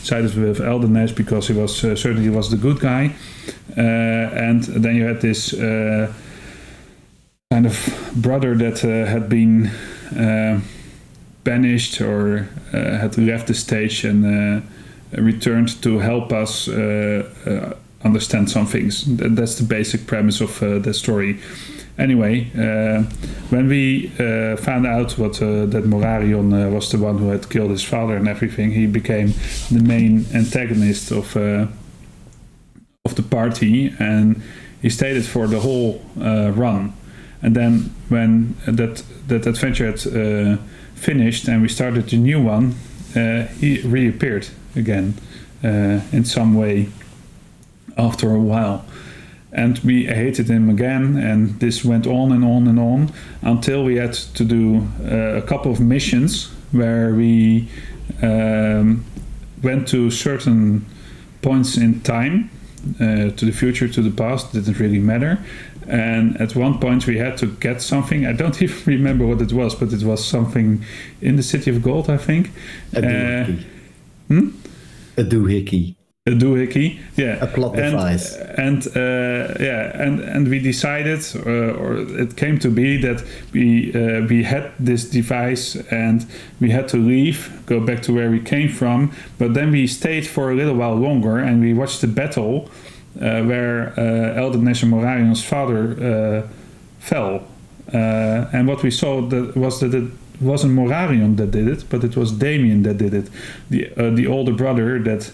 sided with Eldenesh because he was certainly was the good guy. And then you had this kind of brother that had been banished or had left the stage and returned to help us understand some things. That's the basic premise of the story. Anyway, when we found out that Morarion was the one who had killed his father and everything, he became the main antagonist of the party, and he stayed it for the whole run. And then when that adventure had finished and we started the new one, he reappeared again in some way after a while. And we hated him again, and this went on and on and on until we had to do a couple of missions where we went to certain points in time, to the future, to the past, didn't really matter. And at one point we had to get something. I don't even remember what it was, but it was something in the City of Gold, I think. A doohickey. A doohickey. A doohickey, yeah. A plot device. And we decided, or it came to be that we had this device and we had to leave, go back to where we came from. But then we stayed for a little while longer and we watched the battle where Eldenesh and Morarion's father fell. And what we saw was that it wasn't Morarion that did it, but it was Damien that did it, the older brother that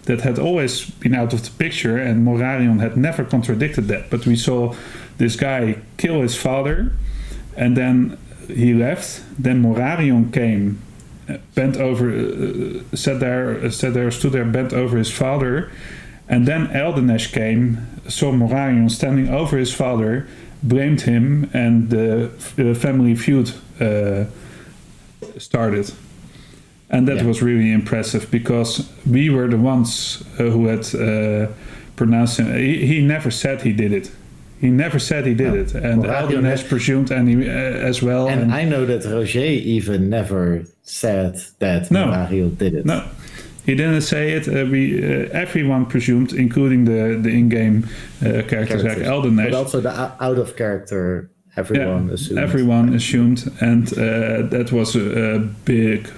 had always been out of the picture, and Morarion had never contradicted that. But we saw this guy kill his father, and then he left. Then Morarion came, bent over, stood there, bent over his father, and then Eldenesh came, saw Morarion standing over his father, blamed him, and the family feud started. And that was really impressive because we were the ones who had pronounced him. He never said he did it. He never said he did it. And Eldenesh presumed as well. And I know that Roger even never said that Morarion did it. No, he didn't say it. Everyone presumed, including the in-game characters like Eldenesh. But also the out-of-character, everyone assumed. Everyone assumed. And that was a big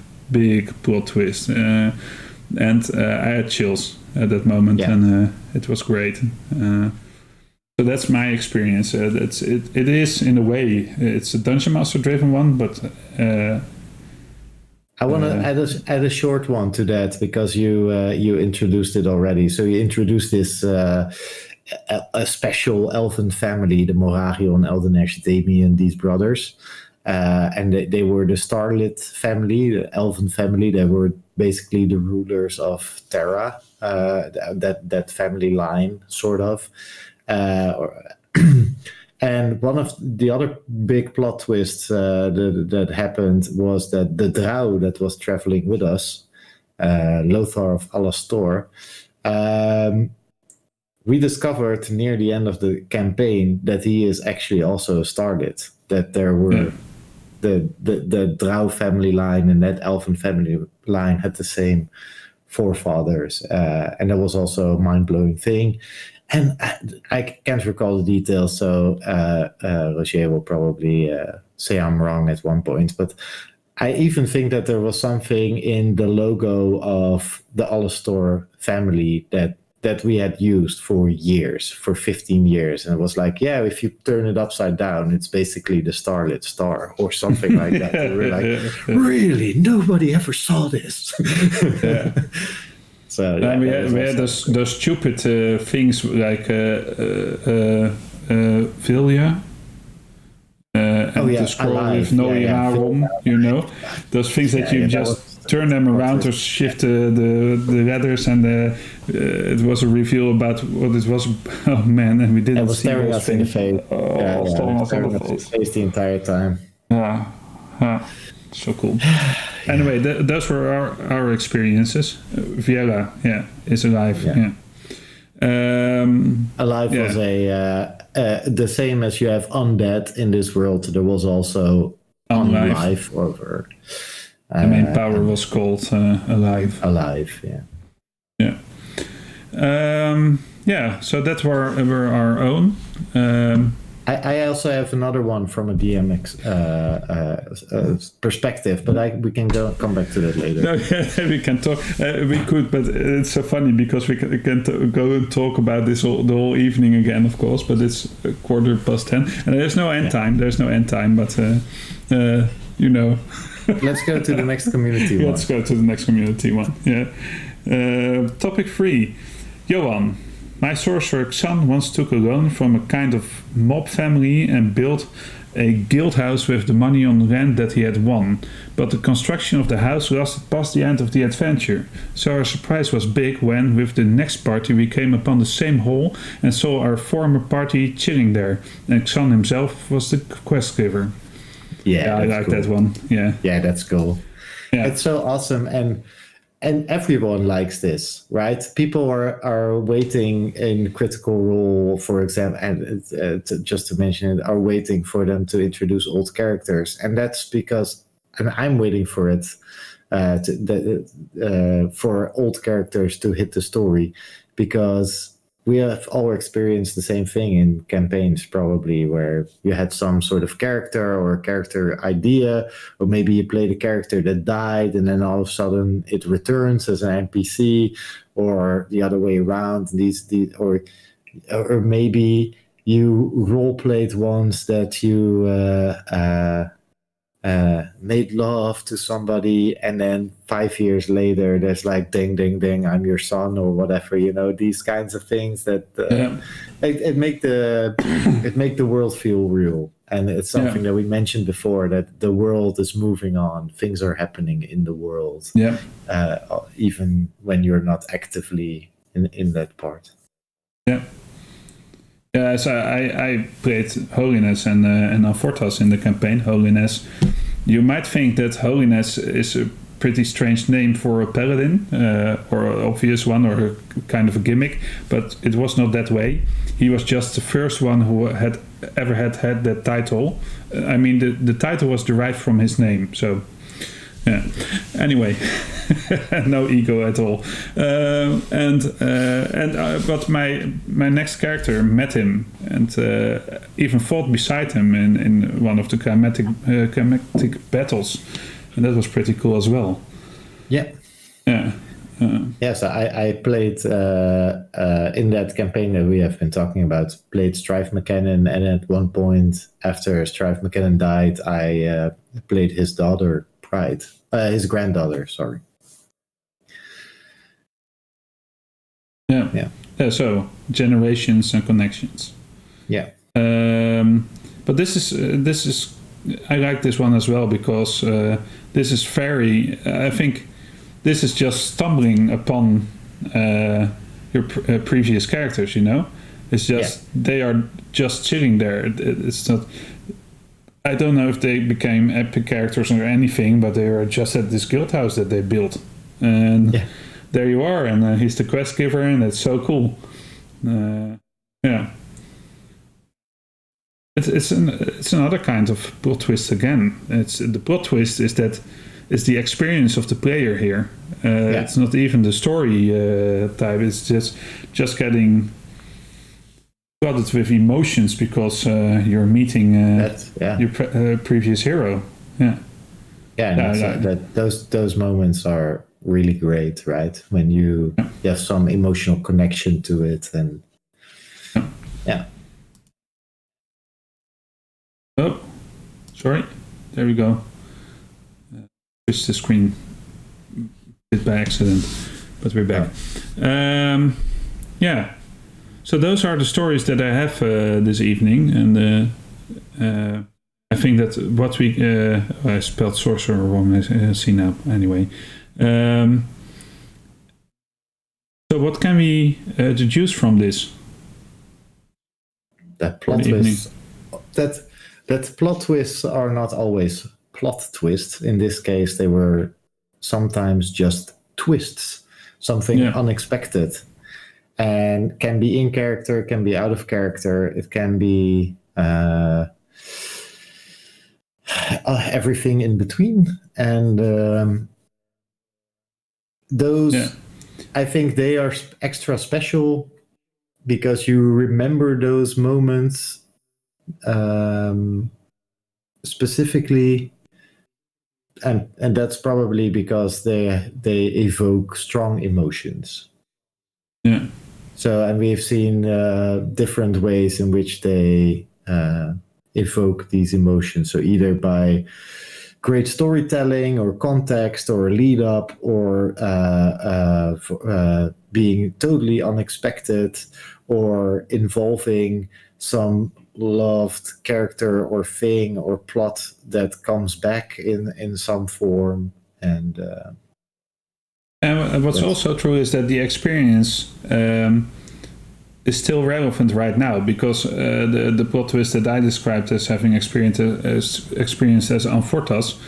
plot twist, and I had chills at that moment, and it was great. So that's my experience. It is in a way it's a Dungeon Master driven one, but I want to add a short one to that because you introduced it already. So you introduced this a special elven family, the Morarion, Eldenesh, Damien, these brothers. And they were the Starlit family, the elven family. They were basically the rulers of Terra, that family line, sort of. And one of the other big plot twists that happened was that the drow that was traveling with us, Lothar of Alastor, we discovered near the end of the campaign that he is actually also a Starlit, that there were... The drow family line and that elven family line had the same forefathers, and that was also a mind-blowing thing. And I can't recall the details, so Roger will probably say I'm wrong at one point, but I even think that there was something in the logo of the Alastor family that we had used for years, for 15 years. And it was like, if you turn it upside down, it's basically the Starlit Star or something like that. And we're like, really? Nobody ever saw this. So we had those stupid things like Vilja. And the scroll with no Yarum, those things that you just turn them around or shift the letters, and it was a reveal about what it was. Oh man, and we didn't see staring us in the face. Staring us in the face the entire time. So cool. Anyway, those were our experiences. Viera, is alive. Alive was the same as you have undead in this world. There was also unlife over. The main power was called alive. Alive, So that were our own. I also have another one from a DMX perspective, but we can come back to that later. No, we can talk. We could, but it's so funny because we can go and talk about this the whole evening again, of course. But it's 10:15, and there's no end time. There's no end time, but Let's go to the next community one. Let's go to the next community one. Topic 3. Johan. My sorcerer son once took a loan from a kind of mob family and built a guild house with the money on rent that he had won. But the construction of the house lasted past the end of the adventure. So our surprise was big when, with the next party, we came upon the same hall and saw our former party chilling there. And Xan himself was the quest giver. Yeah, I like that one. Yeah, that's cool. Yeah. It's so awesome. And and everyone likes this, right? People are waiting in Critical Role, for example, and just to mention it, are waiting for them to introduce old characters, and that's because, and I'm waiting for it, for old characters to hit the story, because we have all experienced the same thing in campaigns, probably, where you had some sort of character or a character idea, or maybe you played a character that died and then all of a sudden it returns as an NPC, or the other way around. Or maybe you role played once that you made love to somebody, and then 5 years later there's like ding ding ding, I'm your son, or whatever, these kinds of things that it make the world feel real. And it's something that we mentioned before, that the world is moving on, things are happening in the world, even when you're not actively in that part. So I played Holiness and Alfortas in the campaign. Holiness, you might think that Holiness is a pretty strange name for a paladin, or an obvious one, or a kind of a gimmick, but it was not that way. He was just the first one who had ever had that title. I mean, the title was derived from his name, so yeah. Anyway, no ego at all. But my next character met him and even fought beside him in one of the climatic battles, and that was pretty cool as well. Yeah. Yes, I played in that campaign that we have been talking about. Played Strife McKinnon, and at one point after Strife McKinnon died, I played his daughter Pride. His granddaughter, sorry. Yeah. So generations and connections. Yeah. But this is I like this one as well, because this is very. I think this is just stumbling upon your previous characters. It's just they are just sitting there. It's not. I don't know if they became epic characters or anything, but they were just at this guild house that they built, and there you are, and he's the quest giver, and it's so cool. It's another kind of plot twist again. The plot twist is that it's the experience of the player here. It's not even the story type. It's just getting flooded with emotions because you're meeting your previous hero. Those moments are really great, right? When you have some emotional connection to it, and Oh, sorry. There we go. Switched the screen by accident, but we're back. So those are the stories that I have this evening, and I think that what we I spelled sorcerer wrong. I see now. Anyway, so what can we deduce from this? That plot twist. That plot twists are not always plot twists. In this case, they were sometimes just twists, something unexpected. And can be in character, can be out of character. It can be everything in between. And those, I think they are extra special because you remember those moments specifically. And that's probably because they evoke strong emotions. Yeah. So, and we've seen different ways in which they evoke these emotions. So either by great storytelling or context or lead up, or being totally unexpected, or involving some loved character or thing or plot that comes back in some form. And what's also true is that the experience is still relevant right now, because the plot twist that I described as having experienced as Anfortas,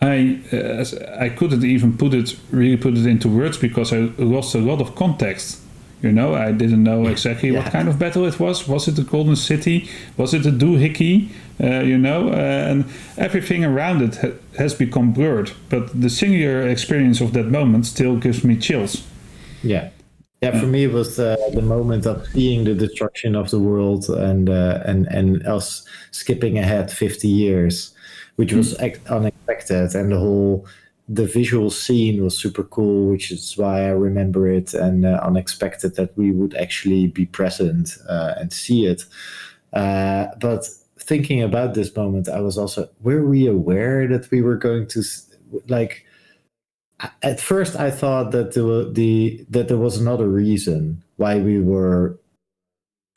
I couldn't even put it into words because I lost a lot of context. You know, I didn't know exactly what kind of battle it was. Was it the Golden City? Was it a doohickey? And everything around it has become blurred. But the singular experience of that moment still gives me chills. Yeah. Yeah, for me it was the moment of seeing the destruction of the world and us skipping ahead 50 years, which was unexpected, and the visual scene was super cool, which is why I remember it, and unexpected that we would actually be present and see it. But thinking about this moment, I was also, were we aware that we were going to like? At first, I thought that there was another reason why we were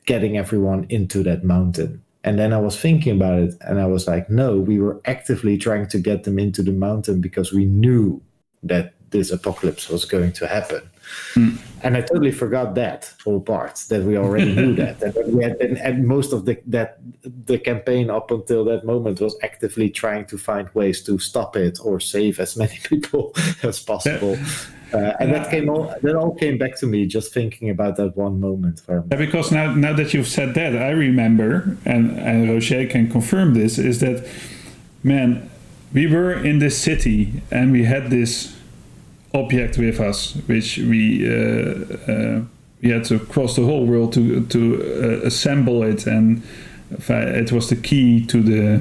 getting everyone into that mountain. And then I was thinking about it, and I was like, no, we were actively trying to get them into the mountain because we knew that this apocalypse was going to happen. And I totally forgot that whole part, that we already knew that. And we had, and most of the campaign up until that moment was actively trying to find ways to stop it or save as many people as possible. And that all came back to me just thinking about that one moment. Because now that you've said that, I remember, and Roger can confirm this, is that, man, we were in this city and we had this object with us, which we had to cross the whole world to assemble it, and it was the key to the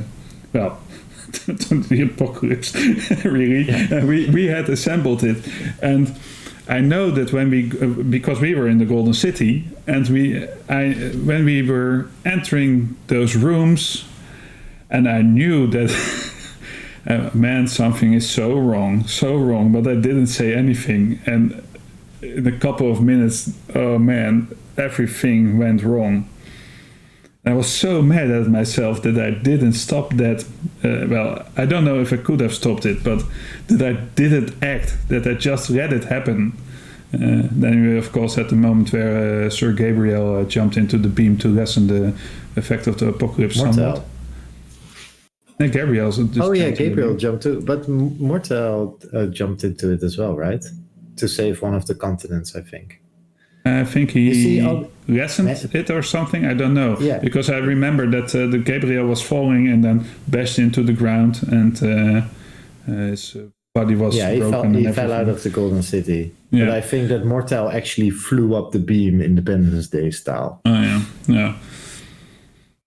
to the apocalypse. Really, we had assembled it, and I know that when because we were in the Golden City, and when we were entering those rooms, and I knew that. Man, something is so wrong, but I didn't say anything. And in a couple of minutes, oh man, everything went wrong. I was so mad at myself that I didn't stop that. I don't know if I could have stopped it, but that I didn't act, that I just let it happen. Then we, of course, had the moment where Sir Gabriel jumped into the beam to lessen the effect of the apocalypse somewhat. And Gabriel's Gabriel jumped too, but Mortel jumped into it as well, right? To save one of the continents, I think. I think he lessened it or something. I don't know. Yeah. Because I remember that the Gabriel was falling and then bashed into the ground, and his body was broken. He fell out of the Golden City. Yeah. But I think that Mortel actually flew up the beam, Independence Day style. Oh yeah.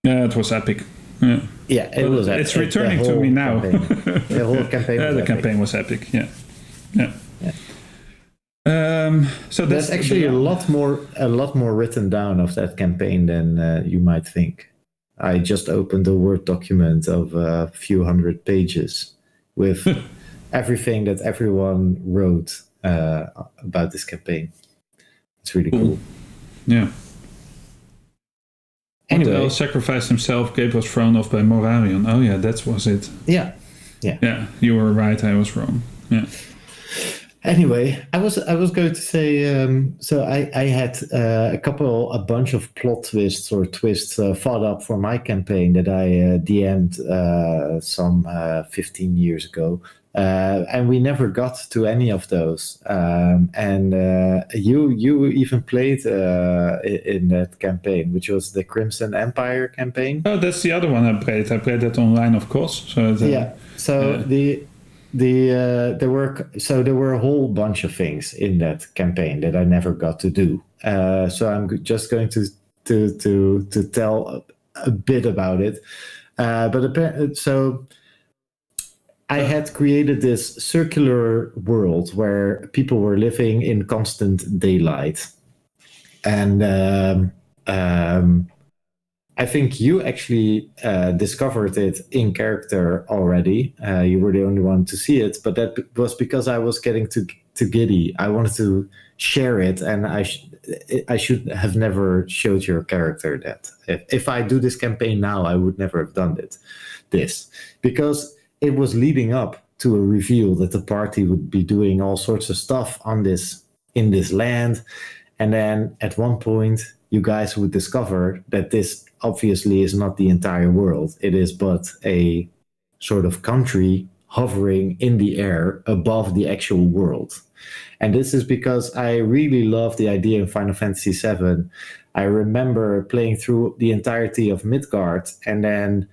It was epic. Yeah. Yeah, it was. It's returning to me now. The whole campaign. The campaign was epic. Yeah. So there's actually a lot more written down of that campaign than you might think. I just opened a Word document of a few hundred pages with everything that everyone wrote about this campaign. It's really cool. Yeah. Anyway, sacrificed himself. Gabe was thrown off by Morarion. Oh yeah, that was it. Yeah. You were right. I was wrong. Yeah. Anyway, I was going to say. So I had a bunch of plot twists thought up for my campaign that I DM'd some 15 years ago. And we never got to any of those. And you even played in that campaign, which was the Crimson Empire campaign. Oh, that's the other one I played. I played that online, of course. So there were a whole bunch of things in that campaign that I never got to do. So I'm just going to tell a bit about it. I had created this circular world where people were living in constant daylight. And I think you actually discovered it in character already. You were the only one to see it, but that was because I was getting too giddy. I wanted to share it, and I should have never showed your character that. If I do this campaign now, I would never have done this. Because it was leading up to a reveal that the party would be doing all sorts of stuff in this land. And then at one point, you guys would discover that this obviously is not the entire world. It is but a sort of country hovering in the air above the actual world. And this is because I really love the idea in Final Fantasy VII. I remember playing through the entirety of Midgard, and then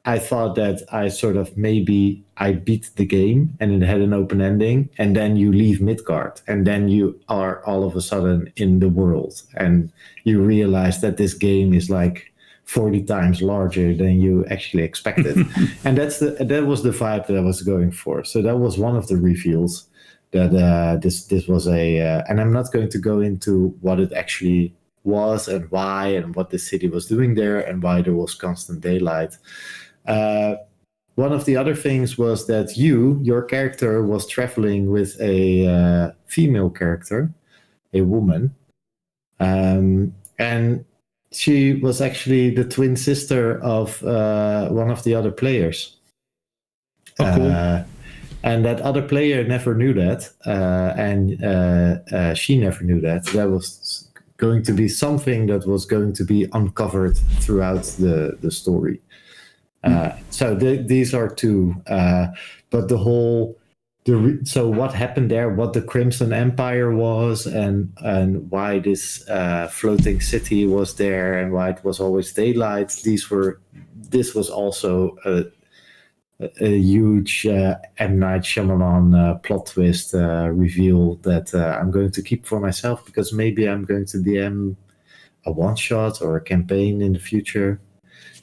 I thought that maybe I beat the game and it had an open ending, and then you leave Midgard, and then you are all of a sudden in the world, and you realize that this game is like 40 times larger than you actually expected. And that was the vibe that I was going for. So that was one of the reveals that this was and I'm not going to go into what it actually was and why and what the city was doing there and why there was constant daylight. One of the other things was that your character was traveling with a female character, a woman, and she was actually the twin sister of one of the other players. Oh, cool. And that other player never knew that, and she never knew that. That was going to be something that was going to be uncovered throughout the story. So these are two, but so what happened there, what the Crimson Empire was, and why this floating city was there, and why it was always daylight. This was also a huge M. Night Shyamalan plot twist reveal that I'm going to keep for myself, because maybe I'm going to DM a one-shot or a campaign in the future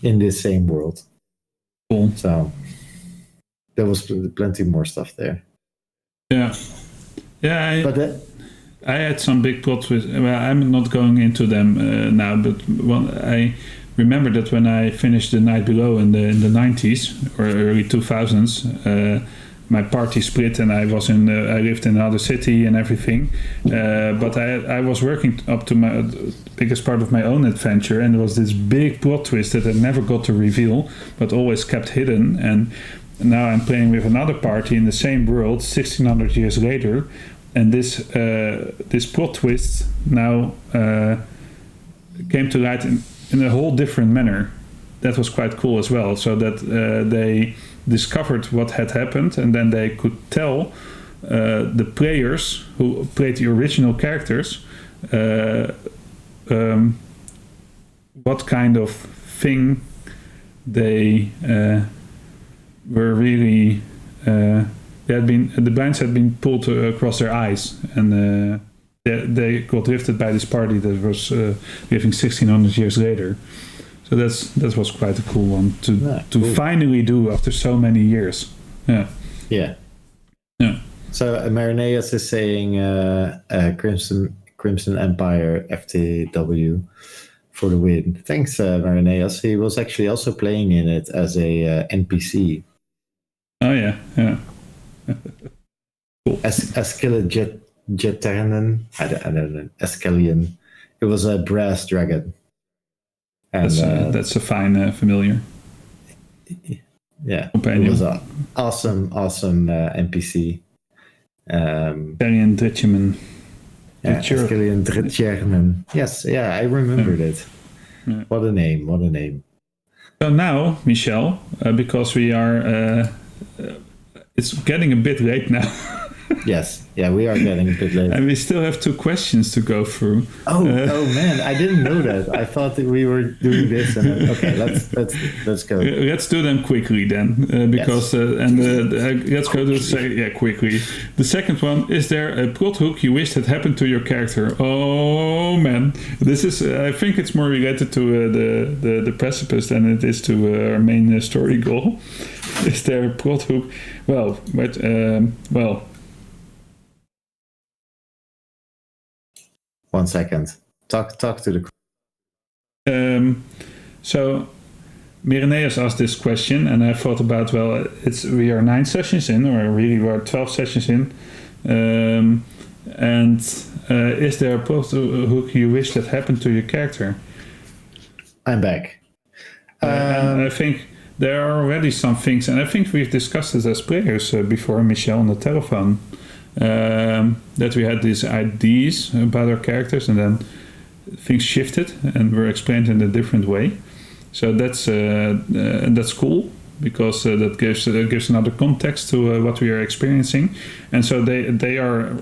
in this same world. Cool. So there was plenty more stuff there. Yeah. I had some big plot twists. Well, I'm not going into them now, but I remember that when I finished The Night Below in the 90s or early 2000s, my party split and I lived in another city and everything. But I was working up to my biggest part of my own adventure, and there was this big plot twist that I never got to reveal, but always kept hidden. And now I'm playing with another party in the same world 1600 years later, and this plot twist now came to light in a whole different manner. That was quite cool as well, so that they discovered what had happened, and then they could tell the players who played the original characters what kind of thing they were really the blinds had been pulled across their eyes, and they got drifted by this party that was living 1600 years later. So that was quite a cool one to finally do after so many years. Yeah. So Marineus is saying Crimson Empire FTW for the win. Thanks, Marineus. He was actually also playing in it as a NPC. Oh yeah. Cool. Jeternen. I don't know. Escalion. It was a brass dragon. And, that's a fine familiar. Yeah, companion. It was an awesome NPC. Escalion Dritjeman. Escalion Dritjernen. Yes, yeah, I remembered it. Yeah. What a name. So now, Michel, because we are... it's getting a bit late now. Yes, yeah, we are getting a bit late. And we still have 2 questions to go through. Oh man, I didn't know that. I thought that we were doing this. And okay, let's go. Let's do them quickly then, because yes. Let's go to quickly. The second one: is there a plot hook you wish had happened to your character? Oh man, this is. I think it's more related to the precipice than it is to our main story goal. Is there a plot hook? Well. One second. Talk to the. So, Mireneus asked this question, and I thought about we are 9 sessions in, or really we are 12 sessions in, and is there a plot hook you wish that happened to your character? I'm back. And I think there are already some things, and I think we've discussed it as players before, Michel, on the telephone. That we had these ideas about our characters, and then things shifted and were explained in a different way. So that's cool. because that gives another context to what we are experiencing. And so they are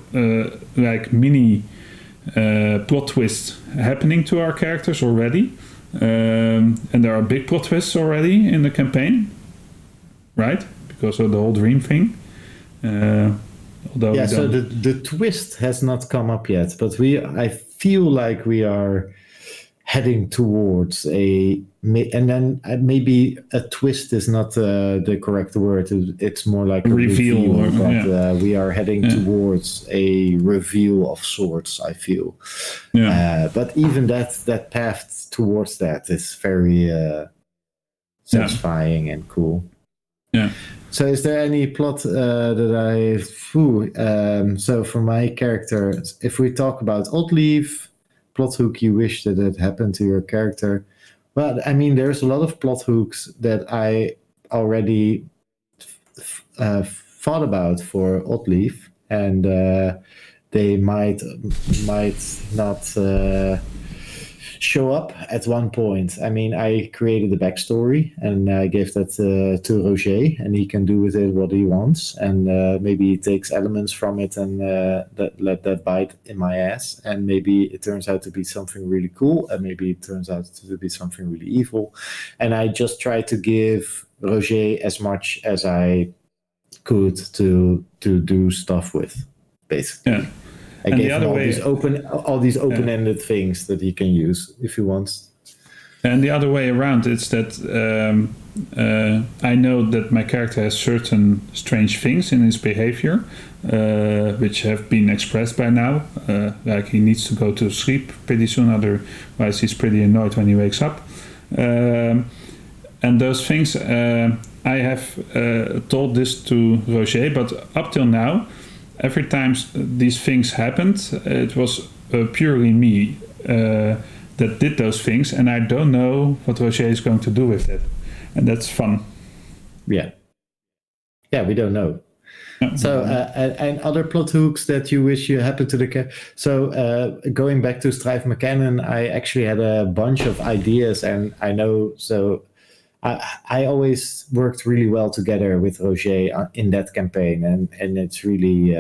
like mini plot twists happening to our characters already. And there are big plot twists already in the campaign, right? Because of the whole dream thing. Although so the twist has not come up yet, but I feel like we are heading towards and then maybe a twist is not the correct word. It's more like a reveal, but we are heading towards a reveal of sorts, I feel. But even that path towards that is very satisfying and cool. So is there any plot so for my character, if we talk about Oddleaf, plot hook you wish that had happened to your character? Well, I mean, there's a lot of plot hooks that I already thought about for Oddleaf, and they might not show up at one point. I mean, I created a backstory and I gave that to Roger, and he can do with it what he wants, and maybe he takes elements from it and let that bite in my ass, and maybe it turns out to be something really cool, and maybe it turns out to be something really evil, and I just try to give Roger as much as I could to do stuff with, basically. I gave him all these open-ended things that he can use if he wants. And the other way around, it's that I know that my character has certain strange things in his behavior, which have been expressed by now. Like he needs to go to sleep pretty soon, otherwise he's pretty annoyed when he wakes up. And those things, I have told this to Roger, but up till now, every time these things happened, it was purely me that did those things, and I don't know what Roger is going to do with it, and that's fun. Yeah, we don't know. So, and other plot hooks that you wish you happened to the character. So, going back to Strive McCannon, I actually had a bunch of ideas, and I know so. I always worked really well together with Roger in that campaign, and it's really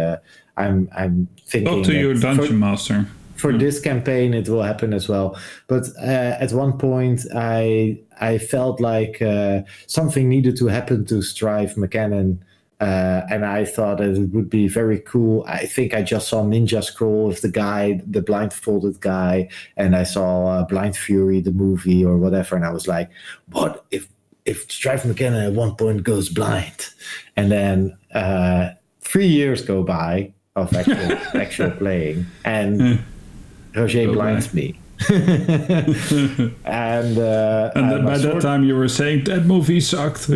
I'm thinking. Talk to your dungeon master. For this campaign, it will happen as well. But at one point, I felt like something needed to happen to Strive McCannon, and I thought that it would be very cool. I think I just saw Ninja Scroll with the blindfolded guy, and I saw Blind Fury, the movie or whatever, and I was like, what if Strive McCannon at one point goes blind? And then 3 years go by of actual playing, and Roger blinds me. and by that time you were saying that movie sucked.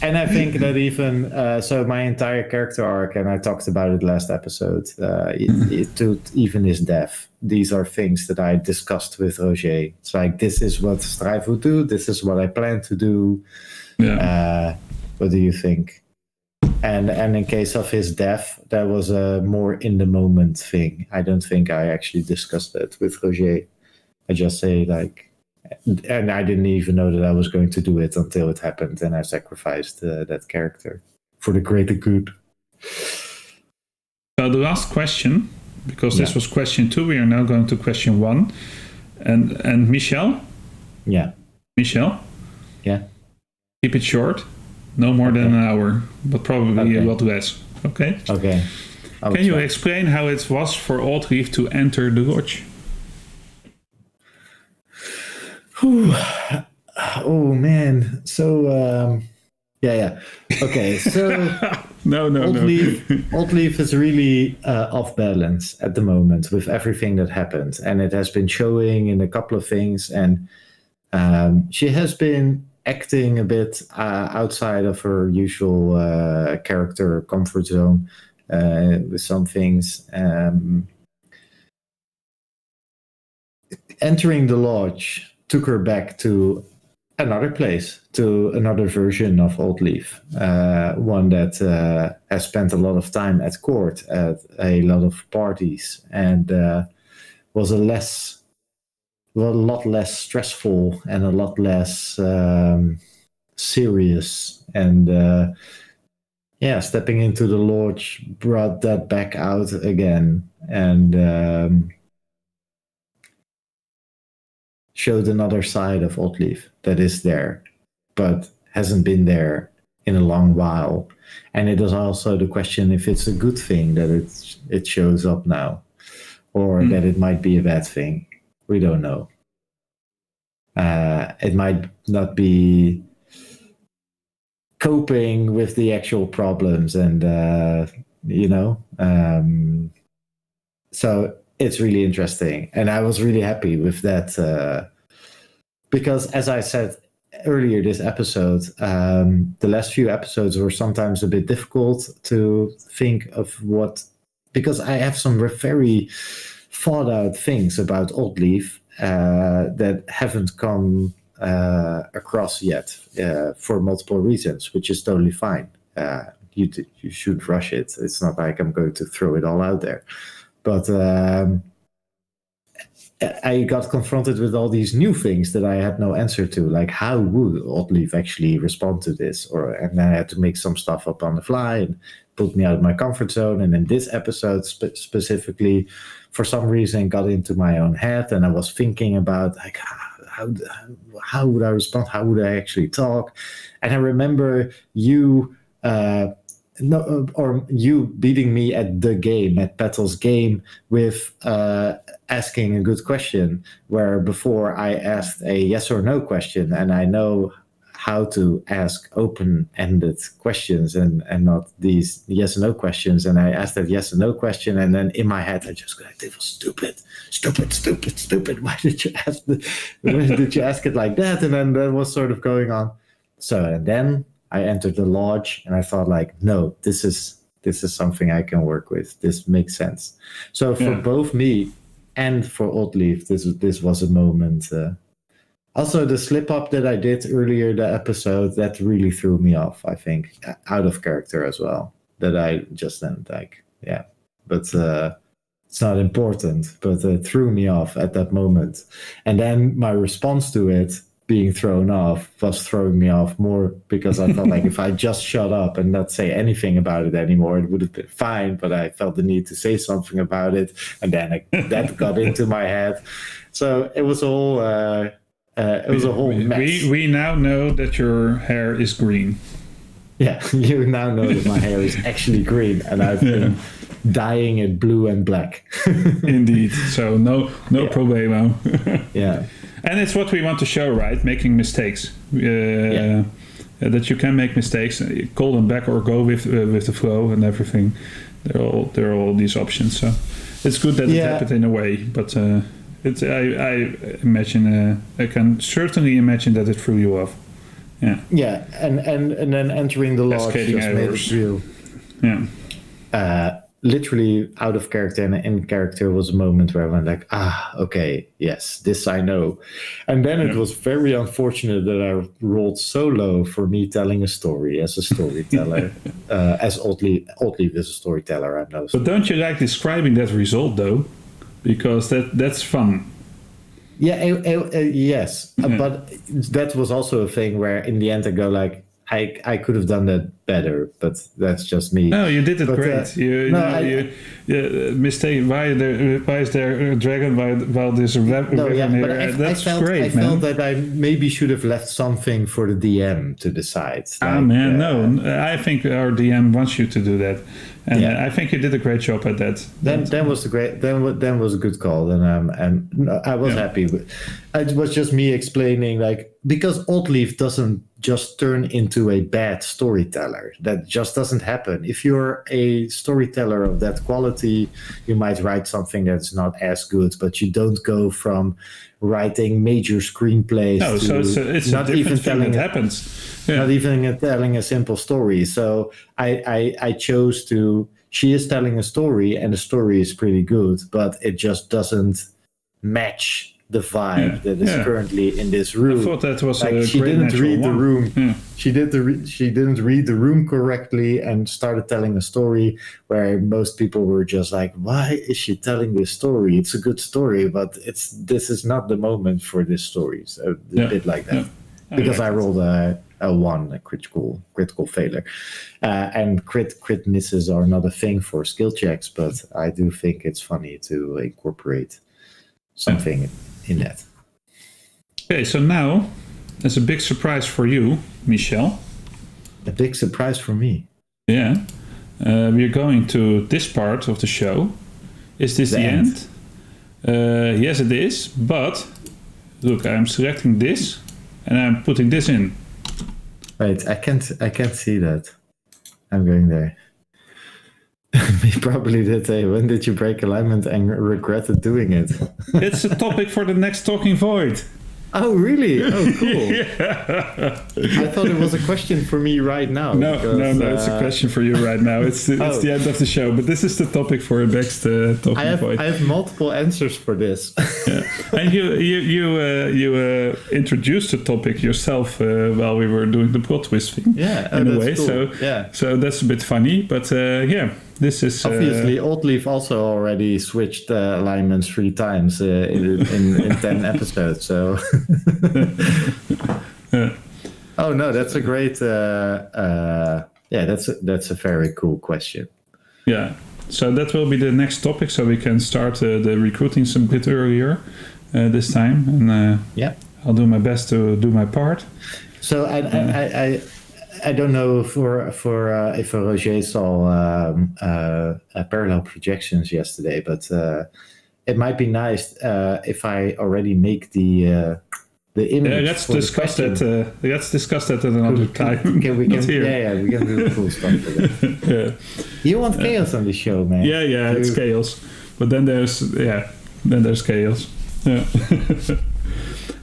And I think that even so my entire character arc, and I talked about it last episode, to even his death, these are things that I discussed with Roger. It's like, this is what Strive would do, this is what I plan to do. What do you think? And in case of his death, that was a more in the moment thing. I don't think I actually discussed that with Roger. I just say like, and I didn't even know that I was going to do it until it happened, and I sacrificed that character for the greater good. So the last question, because this was question 2, we are now going to question 1, and Michel. Yeah. Michel. Yeah. Keep it short. No more than an hour, but probably a lot less. Okay? Okay. Can you explain how it was for Oddleaf to enter the lodge? Oh, man. So, Okay, so... No. Oddleaf is really off balance at the moment with everything that happened. And it has been showing in a couple of things. And she has been acting a bit outside of her usual character comfort zone with some things. Entering the lodge took her back to another place, to another version of Oddleaf, one that has spent a lot of time at court, at a lot of parties, and was a lot less stressful and a lot less serious. And stepping into the lodge brought that back out again, and showed another side of Oddleaf that is there, but hasn't been there in a long while. And it is also the question if it's a good thing that it shows up now, or that it might be a bad thing. We don't know. It might not be coping with the actual problems, and so it's really interesting. And I was really happy with that, because as I said earlier this episode, the last few episodes were sometimes a bit difficult to think of because I have some very thought out things about Oddleaf that haven't come across yet, for multiple reasons, which is totally fine. You shouldn't rush it. It's not like I'm going to throw it all out there. But I got confronted with all these new things that I had no answer to, like how would Oddleaf actually respond to this? And I had to make some stuff up on the fly and put me out of my comfort zone. And in this episode specifically, for some reason, got into my own head, and I was thinking about like how would I respond? How would I actually talk? And I remember you. Or you beating me at Petal's game, with asking a good question, where before I asked a yes or no question, and I know how to ask open-ended questions and not these yes or no questions. And I asked that yes or no question, and then in my head I just go like, "This was stupid. Why did you ask it like that?" And then that was sort of going on. So, and then I entered the lodge, and I thought like, no, this is something I can work with. This makes sense. So for both me and for Oddleaf, this was a moment. Also, the slip up that I did earlier the episode, that really threw me off. I think out of character as well. That I just didn't like. Yeah, but it's not important. But it threw me off at that moment, and then my response to it, being thrown off, was throwing me off more, because I felt like if I just shut up and not say anything about it anymore, it would have been fine. But I felt the need to say something about it, and then that got into my head. So it was all a whole mess. We now know that your hair is green. Yeah, you now know that my hair is actually green, and I've been dyeing it blue and black. Indeed. So no problemo. Yeah. And it's what we want to show, right? Making mistakes. That you can make mistakes, call them back, or go with the flow and everything. There are all these options. So it's good that it happened in a way. But I imagine I can certainly imagine that it threw you off. Yeah. Yeah, and then entering the lodge just made it real. Yeah. Literally out of character and in character was a moment where I went like, okay, yes, this I know. And then it was very unfortunate that I rolled so low for me telling a story as a storyteller, as Oddleaf is a storyteller, I know. But don't you like describing that result though? Because that's fun. Yeah, yes. But that was also a thing where in the end I go like, I could have done that better, but that's just me. No, you did it great. Mistake. Why is there a dragon while there's a river near? That's great, I felt that I maybe should have left something for the DM to decide. No. I think our DM wants you to do that, and I think you did a great job at that. Then was a good call, and I was happy. It was just me explaining, like, because Oddleaf doesn't just turn into a bad storyteller. That just doesn't happen. If you're a storyteller of that quality, you might write something that's not as good, but you don't go from writing major screenplays to it's not even telling that happens. Yeah. Not even telling a simple story. So I chose to. She is telling a story, and the story is pretty good, but it just doesn't match the vibe that is currently in this room. I thought that was like a she great didn't read the room. Yeah. She didn't read the room correctly and started telling a story where most people were just like, "Why is she telling this story? It's a good story, but this is not the moment for this story." So a bit like that. Because I rolled a critical failure. And crit misses are not a thing for skill checks, but I do think it's funny to incorporate something in that. Okay, so now there's a big surprise for you, Michel. A big surprise for me. Yeah. We're going to this part of the show. Is this the end? Yes, it is. But look, I'm selecting this and I'm putting this in. Wait, I can't see that. I'm going there. We probably did when did you break alignment and regretted doing it? It's a topic for the next Talking Void. Oh, really? Oh, cool. Yeah. I thought it was a question for me right now. No, it's a question for you right now. It's the end of the show, but this is the topic for the next Talking Void. I have multiple answers for this. Yeah. And you introduced the topic yourself while we were doing the plot twisting. Yeah, in a way. Cool. So that's a bit funny, but this is obviously Oddleaf also already switched alignments 3 times in 10 episodes. So, oh no, that's a great. That's a very cool question. Yeah, so that will be the next topic, so we can start the recruiting some bit earlier this time, and I'll do my best to do my part. So I don't know if Roger saw parallel projections yesterday, but it might be nice if I already make the image. Let's discuss that. Let's discuss that at another time. We can do the cool stuff with it. Yeah. You want chaos on the show, man? Yeah, it's chaos. But then there's chaos. Yeah.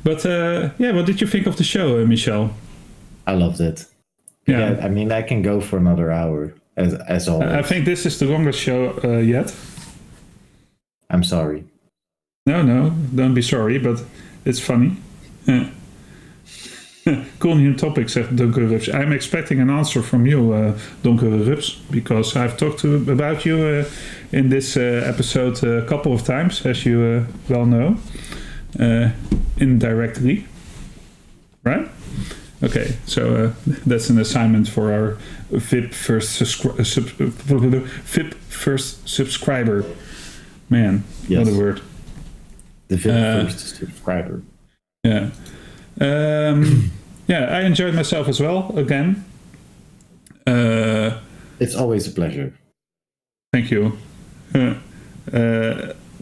But what did you think of the show, Michel? I loved it. Yeah, I mean, I can go for another hour, as always. I think this is the longest show yet. I'm sorry. No, don't be sorry, but it's funny. Cool new topic, said Donkere Rups. I'm expecting an answer from you, Donkere Rups, because I've talked about you in this episode a couple of times, as you well know, indirectly. Right? Okay, so that's an assignment for our VIP first subscriber. Man, yes. What a word. The VIP first subscriber. Yeah. I enjoyed myself as well, again. It's always a pleasure. Thank you.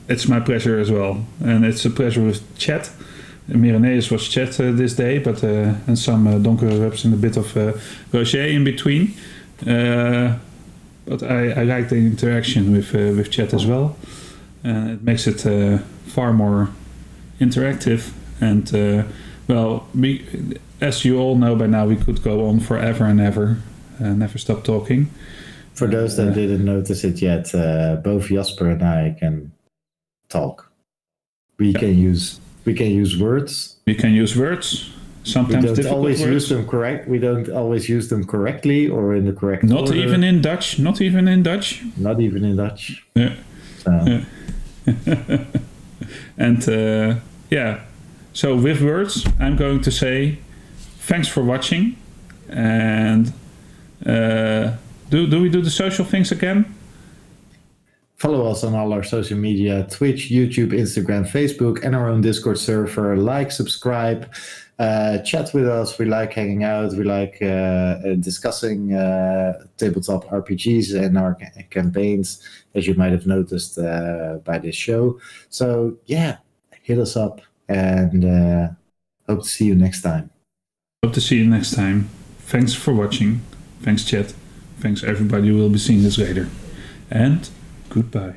It's my pleasure as well. And it's a pleasure with chat. Mireneus was chat this day, but and some Donkere Rups and a bit of Roger in between. But I like the interaction with chat as well. It makes it far more interactive. And as you all know by now, we could go on forever and ever, never stop talking. For those that didn't notice it yet, both Jasper and I can talk. We can use words. We can use words. Sometimes we don't always use them correct. We don't always use them correctly or in the correct Not order. even in Dutch. Not even in Dutch. Not even in Dutch. Yeah. So. And so with words, I'm going to say thanks for watching. And do we do the social things again? Follow us on all our social media, Twitch, YouTube, Instagram, Facebook, and our own Discord server. Like, subscribe, chat with us. We like hanging out. We like discussing tabletop RPGs and our campaigns, as you might have noticed by this show. So, hit us up, and hope to see you next time. Hope to see you next time. Thanks for watching. Thanks, chat. Thanks, everybody who will be seeing this later. And goodbye.